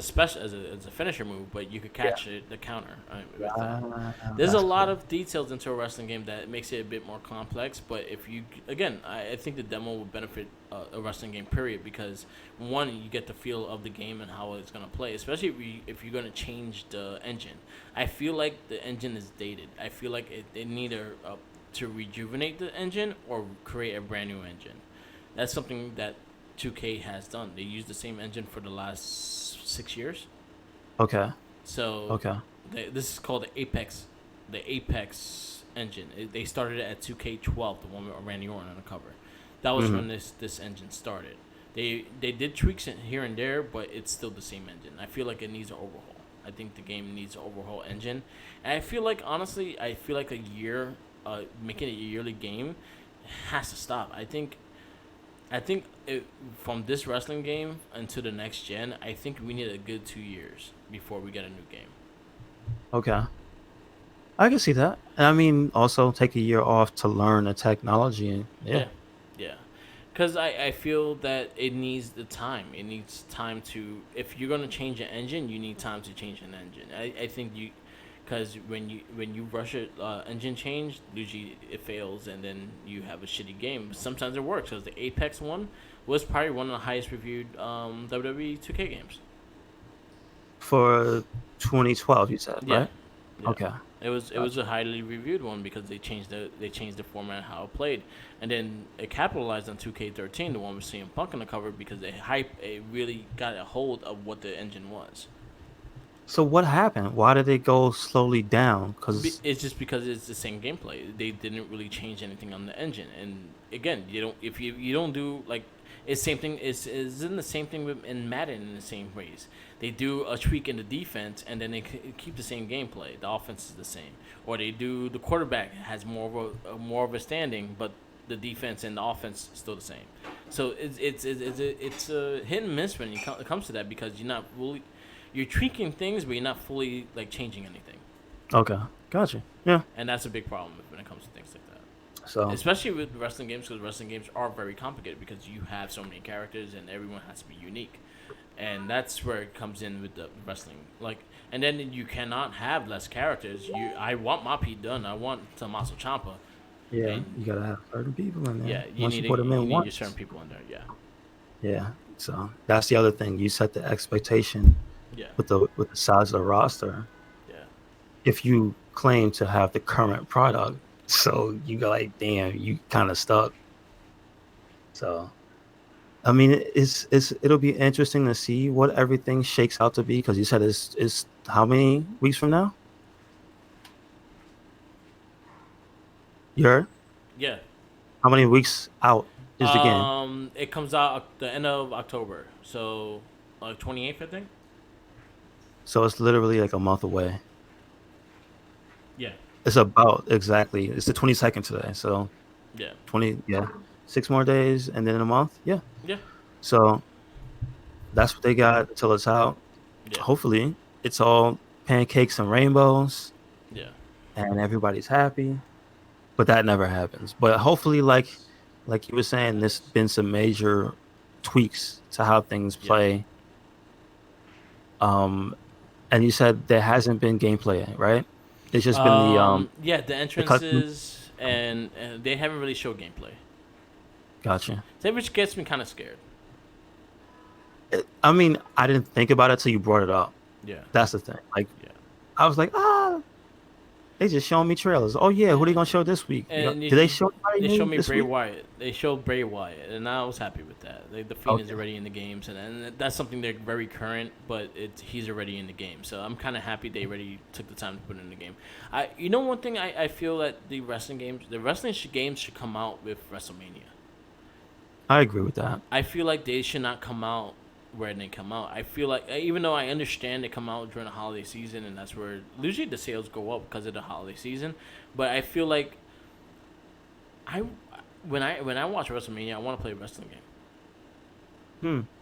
special as a finisher move, but you could catch the counter. With that. There's a That's lot cool. of details into a wrestling game that makes it a bit more complex. But if you again, I think the demo would benefit a wrestling game period because one, you get the feel of the game and how it's gonna play, especially if you're gonna change the engine. I feel like the engine is dated. I feel like it need to rejuvenate the engine or create a brand new engine. That's something that 2K has done. They used the same engine for the last 6 years. Okay. So Okay. this is called the Apex engine. They started it at 2K12, the one with Randy Orton on the cover. That was when this engine started. They did tweaks in here and there, but it's still the same engine. I feel like it needs an overhaul. I think the game needs an overhaul engine, and I feel like honestly, a year, making it a yearly game, has to stop. I think from this wrestling game into the next gen, I think we need a good 2 years before we get a new game. Okay. I can see that. And I mean, also take a year off to learn the technology. And yeah. Yeah, yeah. Because I feel that it needs the time. It needs time to. If you're gonna change an engine, you need time to change an engine. I think you, because when you rush it engine change, usually it fails and then you have a shitty game. But sometimes it works. Because the Apex one was probably one of the highest reviewed WWE 2K games. For 2012, you said, Yeah, right? yeah. Okay. It was a highly reviewed one because they changed the format how it played, and then it capitalized on 2K13, the one with CM Punk on the cover because it really got a hold of what the engine was. So what happened? Why did it go slowly down? Because It's just because it's the same gameplay. They didn't really change anything on the engine. And again, you don't if you don't do like it's same thing. It's in the same thing with in Madden in the same ways. They do a tweak in the defense, and then they keep the same gameplay. The offense is the same, or they do the quarterback has more of a standing, but the defense and the offense is still the same. So it's a hit and miss when it comes to that because you're tweaking things, but you're not fully like changing anything. okay, gotcha. Yeah. And that's a big problem when it comes to things like that. So Especially with wrestling games, because wrestling games are very complicated because you have so many characters and everyone has to be unique, and that's where it comes in with the wrestling. Like, and then you cannot have less characters. I want my Pete Dunne, I want Tommaso Ciampa, yeah, and you gotta have certain people in there. yeah, Once you put them in you need your once, certain people in there. Yeah, yeah. So that's the other thing. You set the expectation yeah, with the size of the roster. yeah. If you claim to have the current product, so you go like, damn, you kind of stuck. So I mean, it'll be interesting to see what everything shakes out to be because you said it's how many weeks from now? You heard? Yeah. How many weeks out is the game? It comes out the end of October, so like 28th, I think. So it's literally like a month away. Yeah, It's about exactly. It's the 22nd today, so yeah, 20. Yeah, 6 more days, and then in a month. Yeah. yeah, So that's what they got until it's out. yeah, Hopefully, it's all pancakes and rainbows, yeah. and everybody's happy. But that never happens. But hopefully, like you were saying, there's been some major tweaks to how things Yeah. play. And you said there hasn't been gameplay, right? It's just been Yeah, the the cut. entrances and they haven't really showed gameplay, Gotcha. so which gets me kind of scared. I mean, I didn't think about it till you brought it up. Yeah, That's the thing. Like, yeah. I was like, they just showing me trailers. Oh yeah, who they gonna show this week? And Did they show anybody they new showed me this Bray week? Wyatt. They showed Bray Wyatt, and I was happy with that. Like, the Fiend is Okay. already in the games, and that's something they're very current. But he's already in the game, so I'm kind of happy they already took the time to put it in the game. One thing I feel that the wrestling games should come out with WrestleMania. I agree with that. I feel like they should not come out where they come out. I feel like even though I understand they come out during the holiday season, and that's where usually the sales go up because of the holiday season, but I feel like I when I watch WrestleMania, I want to play a wrestling game.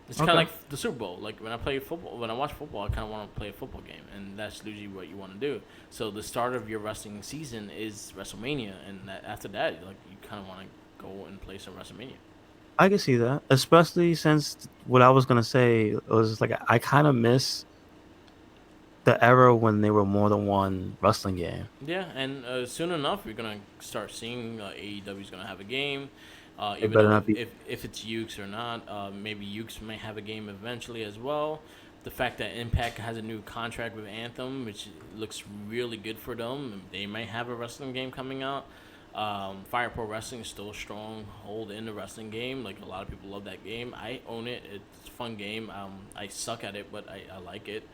It's kind of Okay. like the Super Bowl. Like when I play football, when I watch football, I kind of want to play a football game, and that's usually what you want to do. So the start of your wrestling season is WrestleMania, and after that, like you kind of want to go and play some WrestleMania. I can see that, especially since what I was gonna say was like I kind of miss the era when they were more than one wrestling game. Yeah, and soon enough, we're gonna start seeing AEW's gonna have a game. It Even better though not be. if it's Ukes or not, maybe Ukes may have a game eventually as well. The fact that Impact has a new contract with Anthem, which looks really good for them, they may have a wrestling game coming out. Fire Pro Wrestling is still a strong hold in the wrestling game. Like a lot of people love that game. I own it. It's a fun game. I suck at it, but I like it.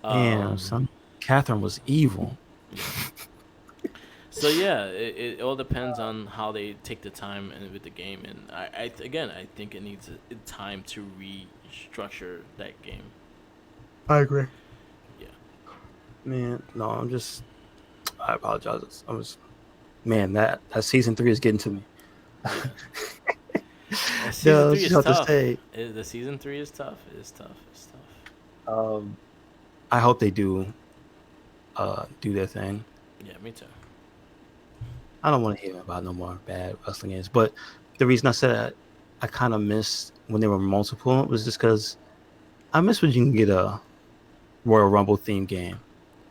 Damn, son, Catherine was evil. So yeah, it all depends on how they take the time and with the game, and I think it needs time to restructure that game. I agree. Yeah, Man, no, I apologize. Man, that season 3 is getting to me. season No, three is just have to tough. say, The season 3 is tough. It's tough. It's tough. um, I hope they do their thing. Yeah, me too. I don't want to hear about no more bad wrestling games. But the reason I said that I kind of missed when there were multiple was just because I miss when you can get a Royal Rumble themed game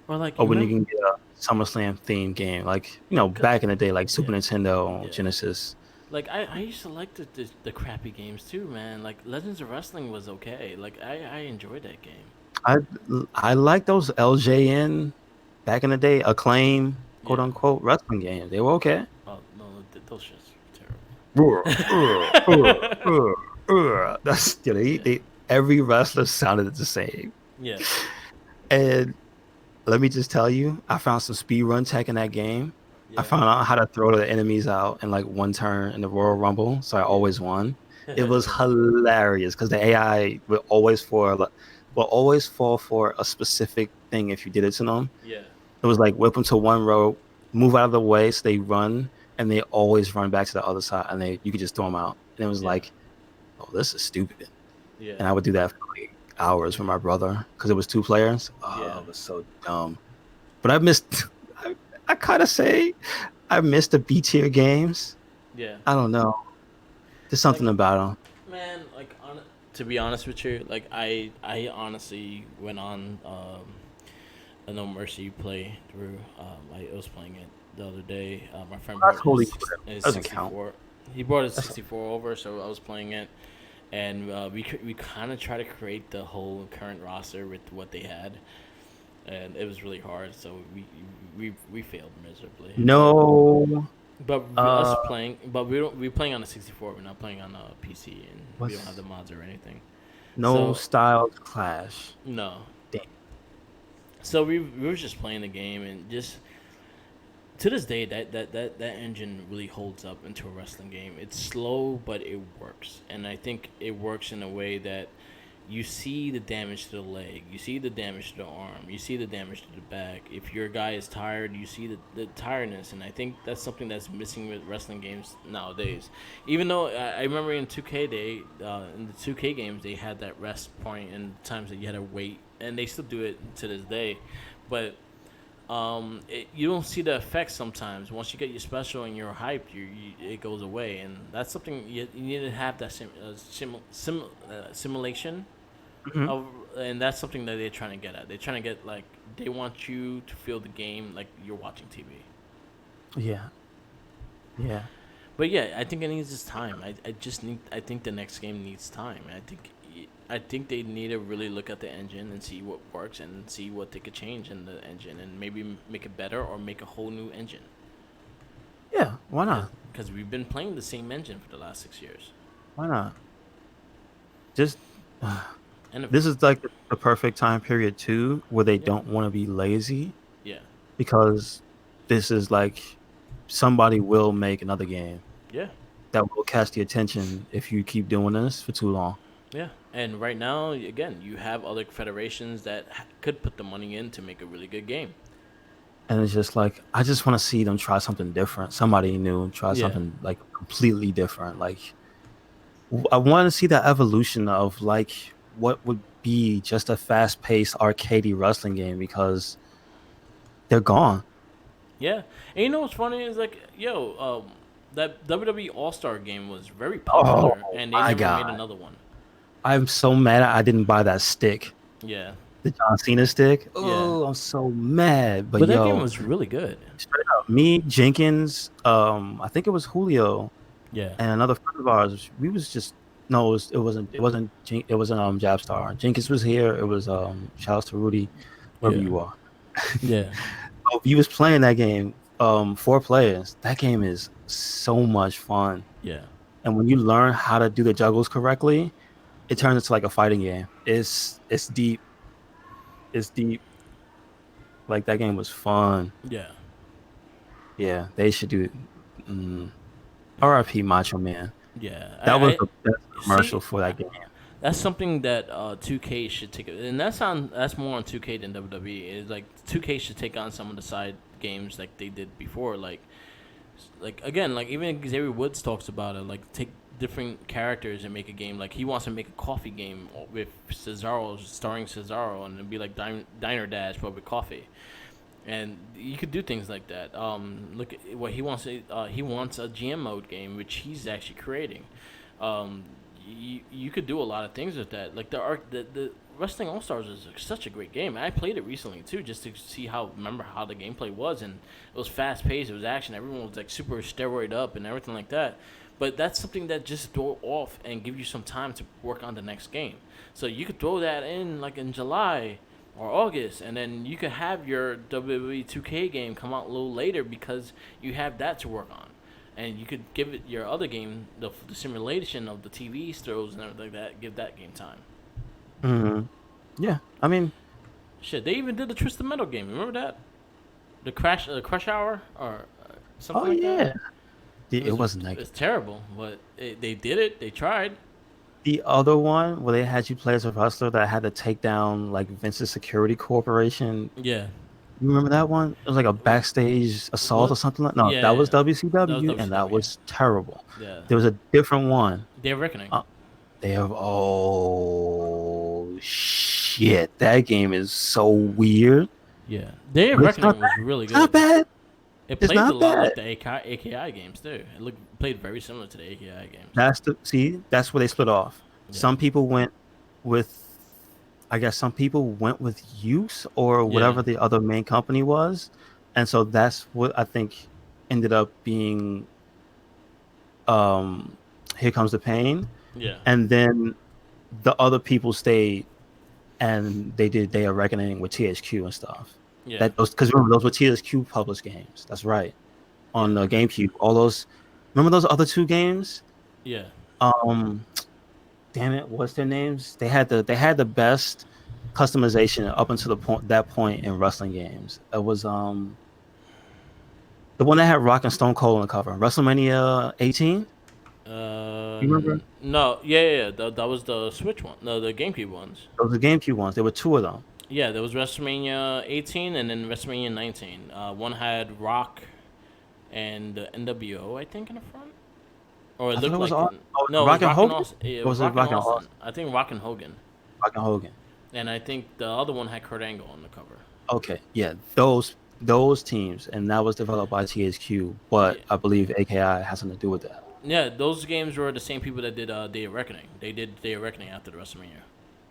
Or like or when you can get a SummerSlam themed game. Like, back in the day, like Super Yeah. Nintendo, Yeah. Genesis. I used to like the crappy games too, man. Like Legends of Wrestling was okay. Like I enjoyed that game. I I like those LJN back in the day, Acclaim, quote Yeah. unquote, wrestling games. They were okay. Oh no, those shits were terrible. That's they every wrestler sounded the same. Yeah. And let me just tell you, I found some speed run tech in that game. I Yeah. found out how to throw the enemies out in like one turn in the Royal Rumble, so I Yeah. always won. It was hilarious because the AI will always fall for a specific thing if you did it to them. Yeah. It was like whip them to one row, move out of the way so they run, and they always run back to the other side, and they you could just throw them out. And it was Yeah. like, oh, this is stupid. Yeah. And I would do that for like hours with my brother because it was two players. Oh, Yeah. it was so dumb. But I missed. I, I kind of say I missed the B tier games. Yeah. I don't know. There's Like, something about them. man, to be honest with you, like I honestly went on a No Mercy play through. I was playing it the other day. My friend That's brought Holy Grail. his Doesn't count. 64. He brought his That's 64 over, so I was playing it, and we kind of try to create the whole current roster with what they had, and it was really hard. So we failed miserably. no. But us Uh, playing, but we're playing on a 64. We're not playing on a PC, and we don't have what's the mods or anything. no So styles clash? no. Damn. So we were just playing the game, and just to this day, that engine really holds up into a wrestling game. It's slow, but it works, and I think it works in a way that you see the damage to the leg, you see the damage to the arm, you see the damage to the back. If your guy is tired, you see the tiredness, and I think that's something that's missing with wrestling games nowadays. Even though I remember in 2K in the 2K games they had that rest point and times that you had to wait, and they still do it to this day, but you don't see the effects sometimes. Once you get your special and you're hyped, it goes away, and that's something you need to have that simulation Mhm. of, and that's something that they're trying to get at. They're trying to get like they want you to feel the game like you're watching TV. Yeah. Yeah. But yeah, I think it needs just time. I think the next game needs time. I think they need to really look at the engine and see what works and see what they could change in the engine and maybe make it better or make a whole new engine. Yeah. Why not? Because we've been playing the same engine for the last 6 years. Why not? Just And this is like the perfect time period too, where they yeah, don't want to be lazy yeah, because this is like somebody will make another game yeah, that will catch the attention if you keep doing this for too long. yeah. And right now, again, you have other federations that could put the money in to make a really good game. And it's just like I just want to see them try something different, somebody new, try Yeah, something like completely different. Like I want to see that evolution of like what would be just a fast-paced arcadey wrestling game because they're gone. yeah. And you know what's funny is like, yo, that WWE All Star game was very Oh popular, and they my never made god, another one. I'm so mad I didn't buy that stick, Yeah, the John Cena stick. yeah. Oh, I'm so mad. But But that game yo, was really good. straight up, me, Jenkins, I think it was Julio Yeah, and another friend of ours. We was just no, it wasn't Jabstar. Jenkins was here. It was shout out to Rudy, wherever yeah, you are. yeah, Oh, he was playing that game. Four players. That game is so much fun. yeah, And when you learn how to do the juggles correctly, it turns into like a fighting game. It's deep. It's deep. Like that game was fun. yeah, Yeah, they should do. Mm, R.I.P. Macho Man. yeah. That was I the best commercial see. for that game. That's something that 2K should take, and that's more on 2K than WWE. Is like 2K should take on some of the side games like they did before, like again, like even Xavier Woods talks about it. Like take different characters and make a game. Like he wants to make a coffee game with Cesaro, starring Cesaro, and it'd be like Diner Dash but with coffee. And you could do things like that. Look at what he wants. He wants a GM mode game, which he's actually creating. Um, you could do a lot of things with that. Like the Wrestling All Stars is such a great game. I played it recently too, just to see remember how the gameplay was, and it was fast paced. It was action. Everyone was like super steroid up and everything like that. But that's something that just throw off and give you some time to work on the next game. So you could throw that in like in July or August, and then you could have your WWE 2K game come out a little later because you have that to work on, and you could give it your other game the simulation of the TV throws and everything like that. Give that game time. Hmm. Yeah, I mean, Shit, they even did the Twisted Metal game. Remember that? The Crush Hour or something oh like that. yeah, It it was wasn't that good. it's terrible, but they did it. They tried. The other one where they had you play as a wrestler that had to take down like Vince's Security Corporation. Yeah. You remember that one? It was like a backstage assault What? or something like. No, Yeah, that yeah, was yeah. That was WCW, and that WCW. was terrible. Yeah. There was a different one. Day of Reckoning. Uh, they have oh shit, that game is so weird, Yeah. Day of but it's not Reckoning bad. was really It's not good. bad. It It's played a not lot bad. like the AKI games too. It played very similar to the AKI games. That's where they split off. Yeah. Some people went with, I guess some people went with use or Yeah. whatever the other main company was, and so that's what I think ended up being um Here Comes the Pain, Yeah. and then the other people stayed and they did Day of Reckoning with THQ and stuff. Yeah. That those because remember those were THQ published games. That's right. Yeah. On the GameCube, all those remember those other two games? Yeah. Um damn it, what's their names? They had the best customization up until that point in wrestling games. It was the one that had Rock and Stone Cold on the cover, WrestleMania 18. You remember? No. Yeah. Yeah. Yeah. That was the Switch one. No, the GameCube ones. Those were GameCube ones. There were two of them. Yeah, there was WrestleMania 18 and then WrestleMania 19. One had Rock and NWO, I think, in the front. Or it I thought looked it was like all no, it was Rock and Rock and Hogan. Austin. Yeah, it Or was was it Rock and Rock and Austin. Austin? I think Rock and Hogan, Rock and Hogan. and I think the other one had Kurt Angle on the cover. Okay, yeah, those teams, and that was developed by THQ, but Yeah, I believe AKI has something to do with that. yeah. Those games were the same people that did Day of Reckoning. They did Day of Reckoning after the WrestleMania.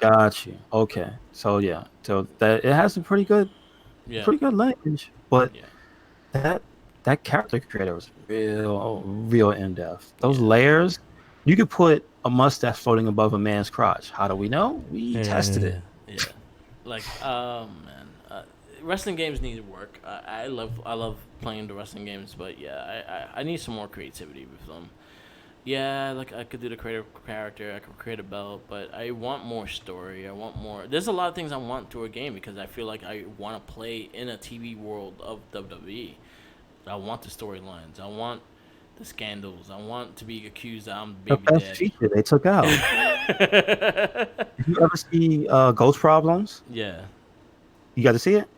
Got you. Okay, so yeah, so that it has a Yeah, pretty good language, but yeah, that that character creator was real in depth. Those yeah. layers, you could put a mustache floating above a man's crotch. How do we know? We tested it. Yeah. Like, man, wrestling games need work. I love playing the wrestling games, but yeah, I need some more creativity with them. Yeah, like I could do the creative character, I could create a belt, but I want more story. I want more. There's a lot of things I want to a game because I feel like I want to play in a TV world of WWE. I want the storylines. I want the scandals. I want to be accused that I'm The baby best daddy. feature they took out. Did you ever see Ghost Problems? Yeah. You got to see it?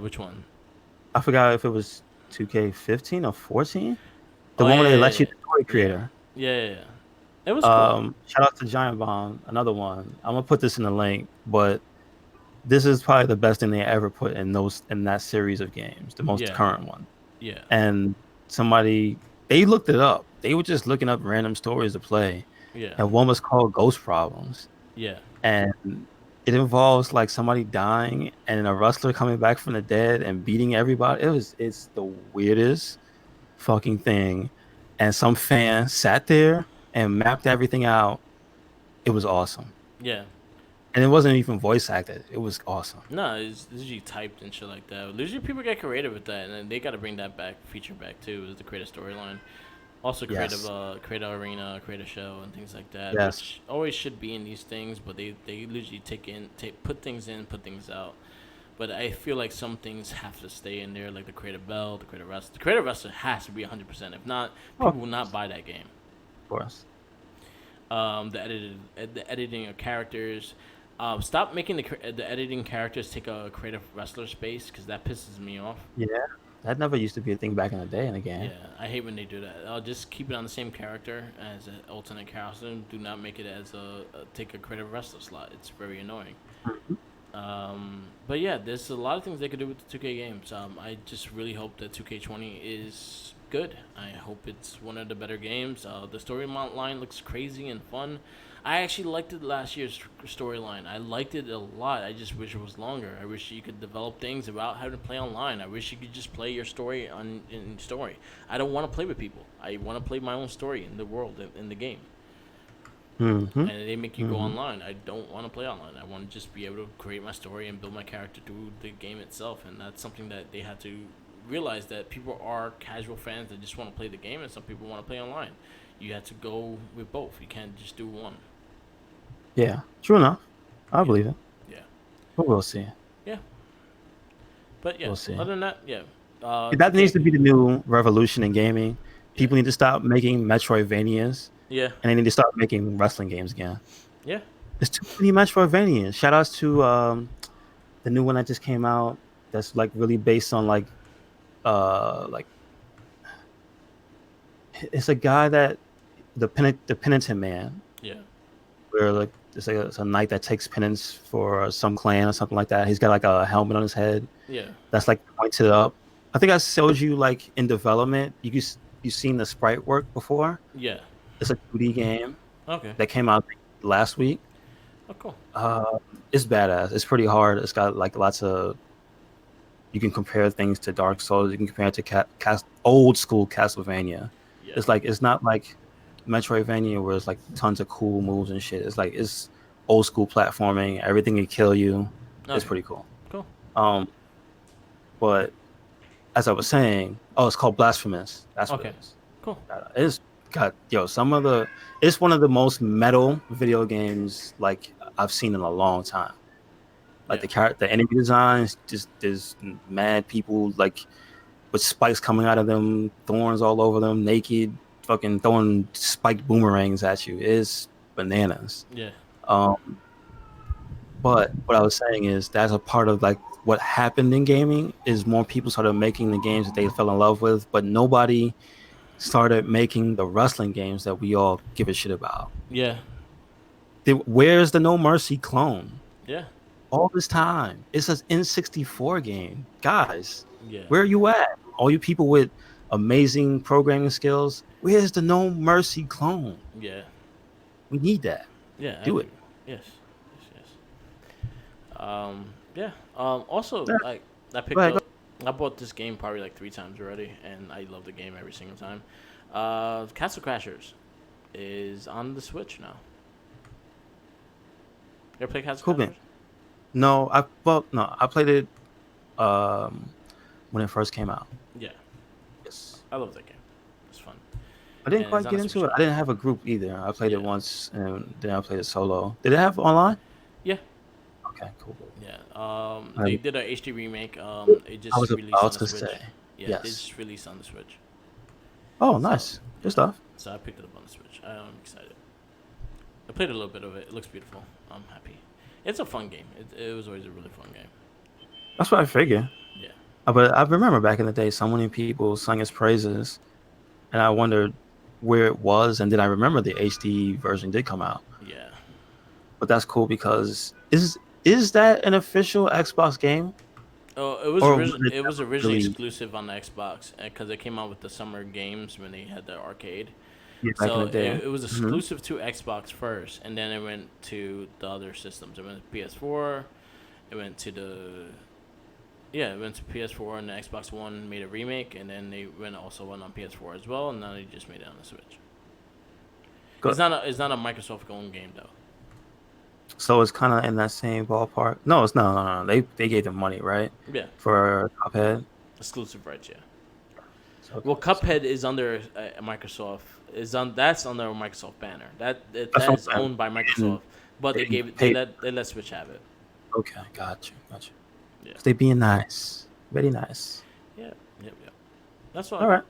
Which one? I forgot if it was 2K15 or 14. The Oh one yeah, where they yeah, let you yeah, the story yeah, creator. yeah, yeah. It was cool. Shout out to Giant Bomb, another one. I'm gonna put this in the link, but this is probably the best thing they ever put in that series of games, the most Yeah, current one. yeah, And somebody they looked it up. They were just looking up random stories to play, yeah, and one was called Ghost Problems, yeah, and it involves like somebody dying and a wrestler coming back from the dead and beating everybody. It's the weirdest fucking thing. And some fan sat there and mapped everything out. It was awesome. yeah. And it wasn't even voice acted. It was awesome. No, it's usually typed and shit like that. Usually people get creative with that, and then they got to bring that feature back too, is to create a storyline. Also, Yes. create an arena, create a show, and things like that, Yes. which always should be in these things, but they usually put things in, put things out. But I feel like some things have to stay in there, like the creative bell, the creative wrestler. The creative wrestler has to be 100%. If not, Oh, people will not buy that game. of course. The editing of characters. Stop making the editing characters take a creative wrestler space because that pisses me off. Yeah. That never used to be a thing back in the day in a game. Yeah, I hate when they do that. I'll just keep it on the same character as an alternate character. Do not make it as take a creative wrestler slot. It's very annoying. Mhm. But yeah, there's a lot of things they could do with the 2K games. I just really hope that 2K20 is good. I hope it's one of the better games. The storyline looks crazy and fun. I actually liked it last year's storyline. I liked it a lot. I just wish it was longer. I wish you could develop things without having to play online. I wish you could just play your story in story. I don't want to play with people. I want to play my own story in the world in the game. Mm-hmm. And they make you go Mm-hmm. online. I don't want to play online. I want to just be able to create my story and build my character through the game itself. And that's something that they have to realize, that people are casual fans that just want to play the game, and some people want to play online. You have to go with both. You can't just do one. Yeah. True enough. I Yeah, believe it. yeah. But we'll see. Yeah, but yeah. We'll see. Other than that, yeah. That needs to be the new revolution in gaming. Yeah, People need to stop making Metroidvanias, yeah, and they need to start making wrestling games again. yeah. There's too many Metroidvanias. Shout outs to the new one that just came out. That's like really based on like it's a guy that the penitent man, Yeah. where like it's a knight that takes penance for some clan or something like that. He's got like a helmet on his head Yeah. that's like pointed up. I think I showed you like in development. You've seen the sprite work before. Yeah. It's a 2D game Okay. that came out last week. Oh, cool. Uh, it's badass. It's pretty hard. It's got like lots of. You can compare things to Dark Souls. You can compare it to old school Castlevania. Yeah. It's not like Metroidvania where it's like tons of cool moves and shit. It's like it's old school platforming. Everything can kill you. It's Okay. pretty cool. Cool. Um, but as I was saying, oh, it's called Blasphemous. That's what Okay. it is. Cool. It's got some of the. It's one of the most metal video games like I've seen in a long time. Like the enemy designs, just there's mad people like with spikes coming out of them, thorns all over them, naked, fucking throwing spiked boomerangs at you. It's bananas. Yeah. Um, but what I was saying is that's a part of like what happened in gaming is more people started making the games that they fell in love with, but nobody started making the wrestling games that we all give a shit about. Yeah. Where's the No Mercy clone? Yeah. All this time, it's an N64 game, guys. Yeah. Where are you at? All you people with amazing programming skills, where's the No Mercy clone? Yeah. We need that. Yeah. Do it. Yes. Yes. Yes. Yeah. Also, Yeah. like I picked Go ahead, up. I bought this game probably like 3 times already, and I love the game every single time. Castle Crashers is on the Switch now. You ever play Castle Cool Crashers? game. No, I played it um when it first came out. Yeah. Yes. I love that game. It's fun. I didn't And it's quite on get the into Switch it. I didn't have a group either. I played it Yeah. once and then I played it solo. Did it have online? Yeah. Okay, cool. Yeah. They I, did a HD remake. It I just was released on about the to Switch. say Yeah, they yes. just released on the Switch. Oh, So nice. Good yeah. stuff. So I picked it up on the Switch. I'm excited. I played a little bit of it. It looks beautiful. I'm happy. It's a fun game. It was always a really fun game. That's what I figured. Yeah. But I remember back in the day, so many people sang its praises, and I wondered where it was. And then I remember the HD version did come out. Yeah. But that's cool because is that an official Xbox game? Oh, Or was it it was originally really exclusive on the Xbox because it came out with the summer games when they had the arcade. back in So the day? it was Hmm. exclusive to Xbox first, and then it went to the other systems. It went to PS4. It went to it went to PS4, and the Xbox One made a remake, and then they went on PS4 as well, and now they just made it on the Switch. Good. It's not a Microsoft owned game though. So it's kind of in that same ballpark. No, it's not. No. They gave them money, right, Yeah, for Cuphead. exclusive rights. Yeah. So, Well, Cuphead is under Microsoft. That's under a Microsoft banner. that's That what I'm is saying. owned by Microsoft, but They they paid. let Switch have it. Okay, got you. Yeah. They being nice, very nice. Yeah. Yep. Yep. That's all. All right.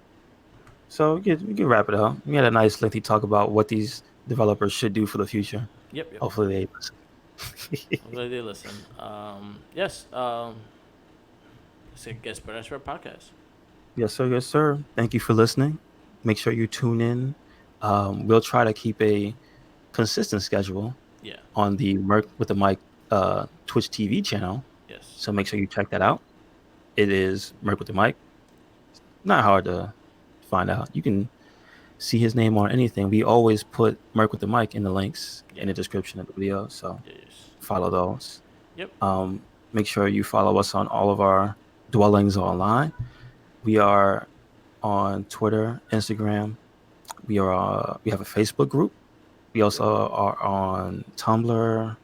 So we can wrap it up. We had a nice lengthy talk about what these developers should do for the future. Yep. Yep. Hopefully they listen. I'm glad they listen. Yes. It's a guest but that's our podcast. Yes, sir. Yes, sir. Thank you for listening. Make sure you tune in. We'll try to keep a consistent schedule Yeah. on the Merc with the Mic Twitch TV channel. Yes. So make sure you check that out. It is Merc with the Mic. Not hard to find out. You can see his name on anything. We always put Merc with the Mic in the links in the description of the video. So Yes. follow those. Yep. Make sure you follow us on all of our dwellings online. We are on Twitter, Instagram. We have a Facebook group. We also are on Tumblr,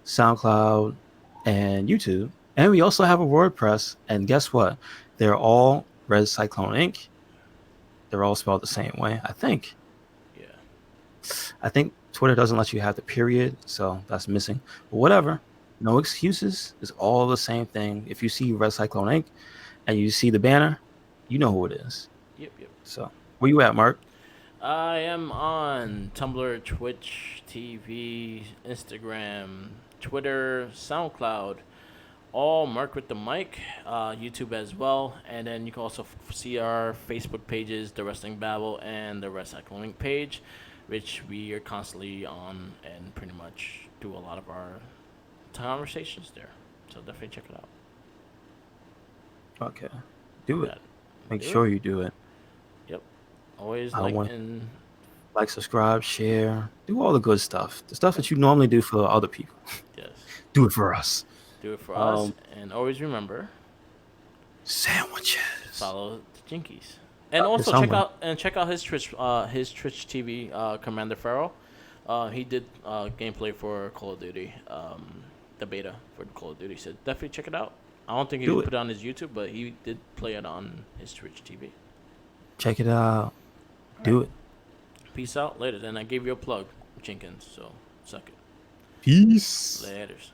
SoundCloud, and YouTube. And we also have a WordPress. And guess what? They're all Red Cyclone Inc. They're all spelled the same way, I think. Yeah. I think Twitter doesn't let you have the period, so that's missing. But whatever. No excuses. It's all the same thing. If you see Red Cyclone Inc. and you see the banner, you know who it is. Yep, yep. So where you at, Mark? I am on Tumblr, Twitch, TV, Instagram, Twitter, SoundCloud, all Mark with the Mic, YouTube as well. And then you can also see our Facebook pages, The Wrestling Babble and the Recycling Link page, which we are constantly on and pretty much do a lot of our conversations there. So definitely check it out. Okay, do it. That, Make do sure it. you do it. Yep. Always I like want and like, subscribe, share, do all the good stuff. The stuff that you normally do for other people. yes, Do it for us. do it for us. Um, And always remember, Sandwiches. follow the Jinkies. And It's also somewhere. check out his Twitch TV, Commander Farrell. He did gameplay for Call of Duty, the beta for Call of Duty. So definitely check it out. I don't think he Do put it. it on his YouTube, but he did play it on his Twitch TV. Check it out. Do it. Peace out later. Then I gave you a plug, Jenkins. So suck it. Peace. Laters.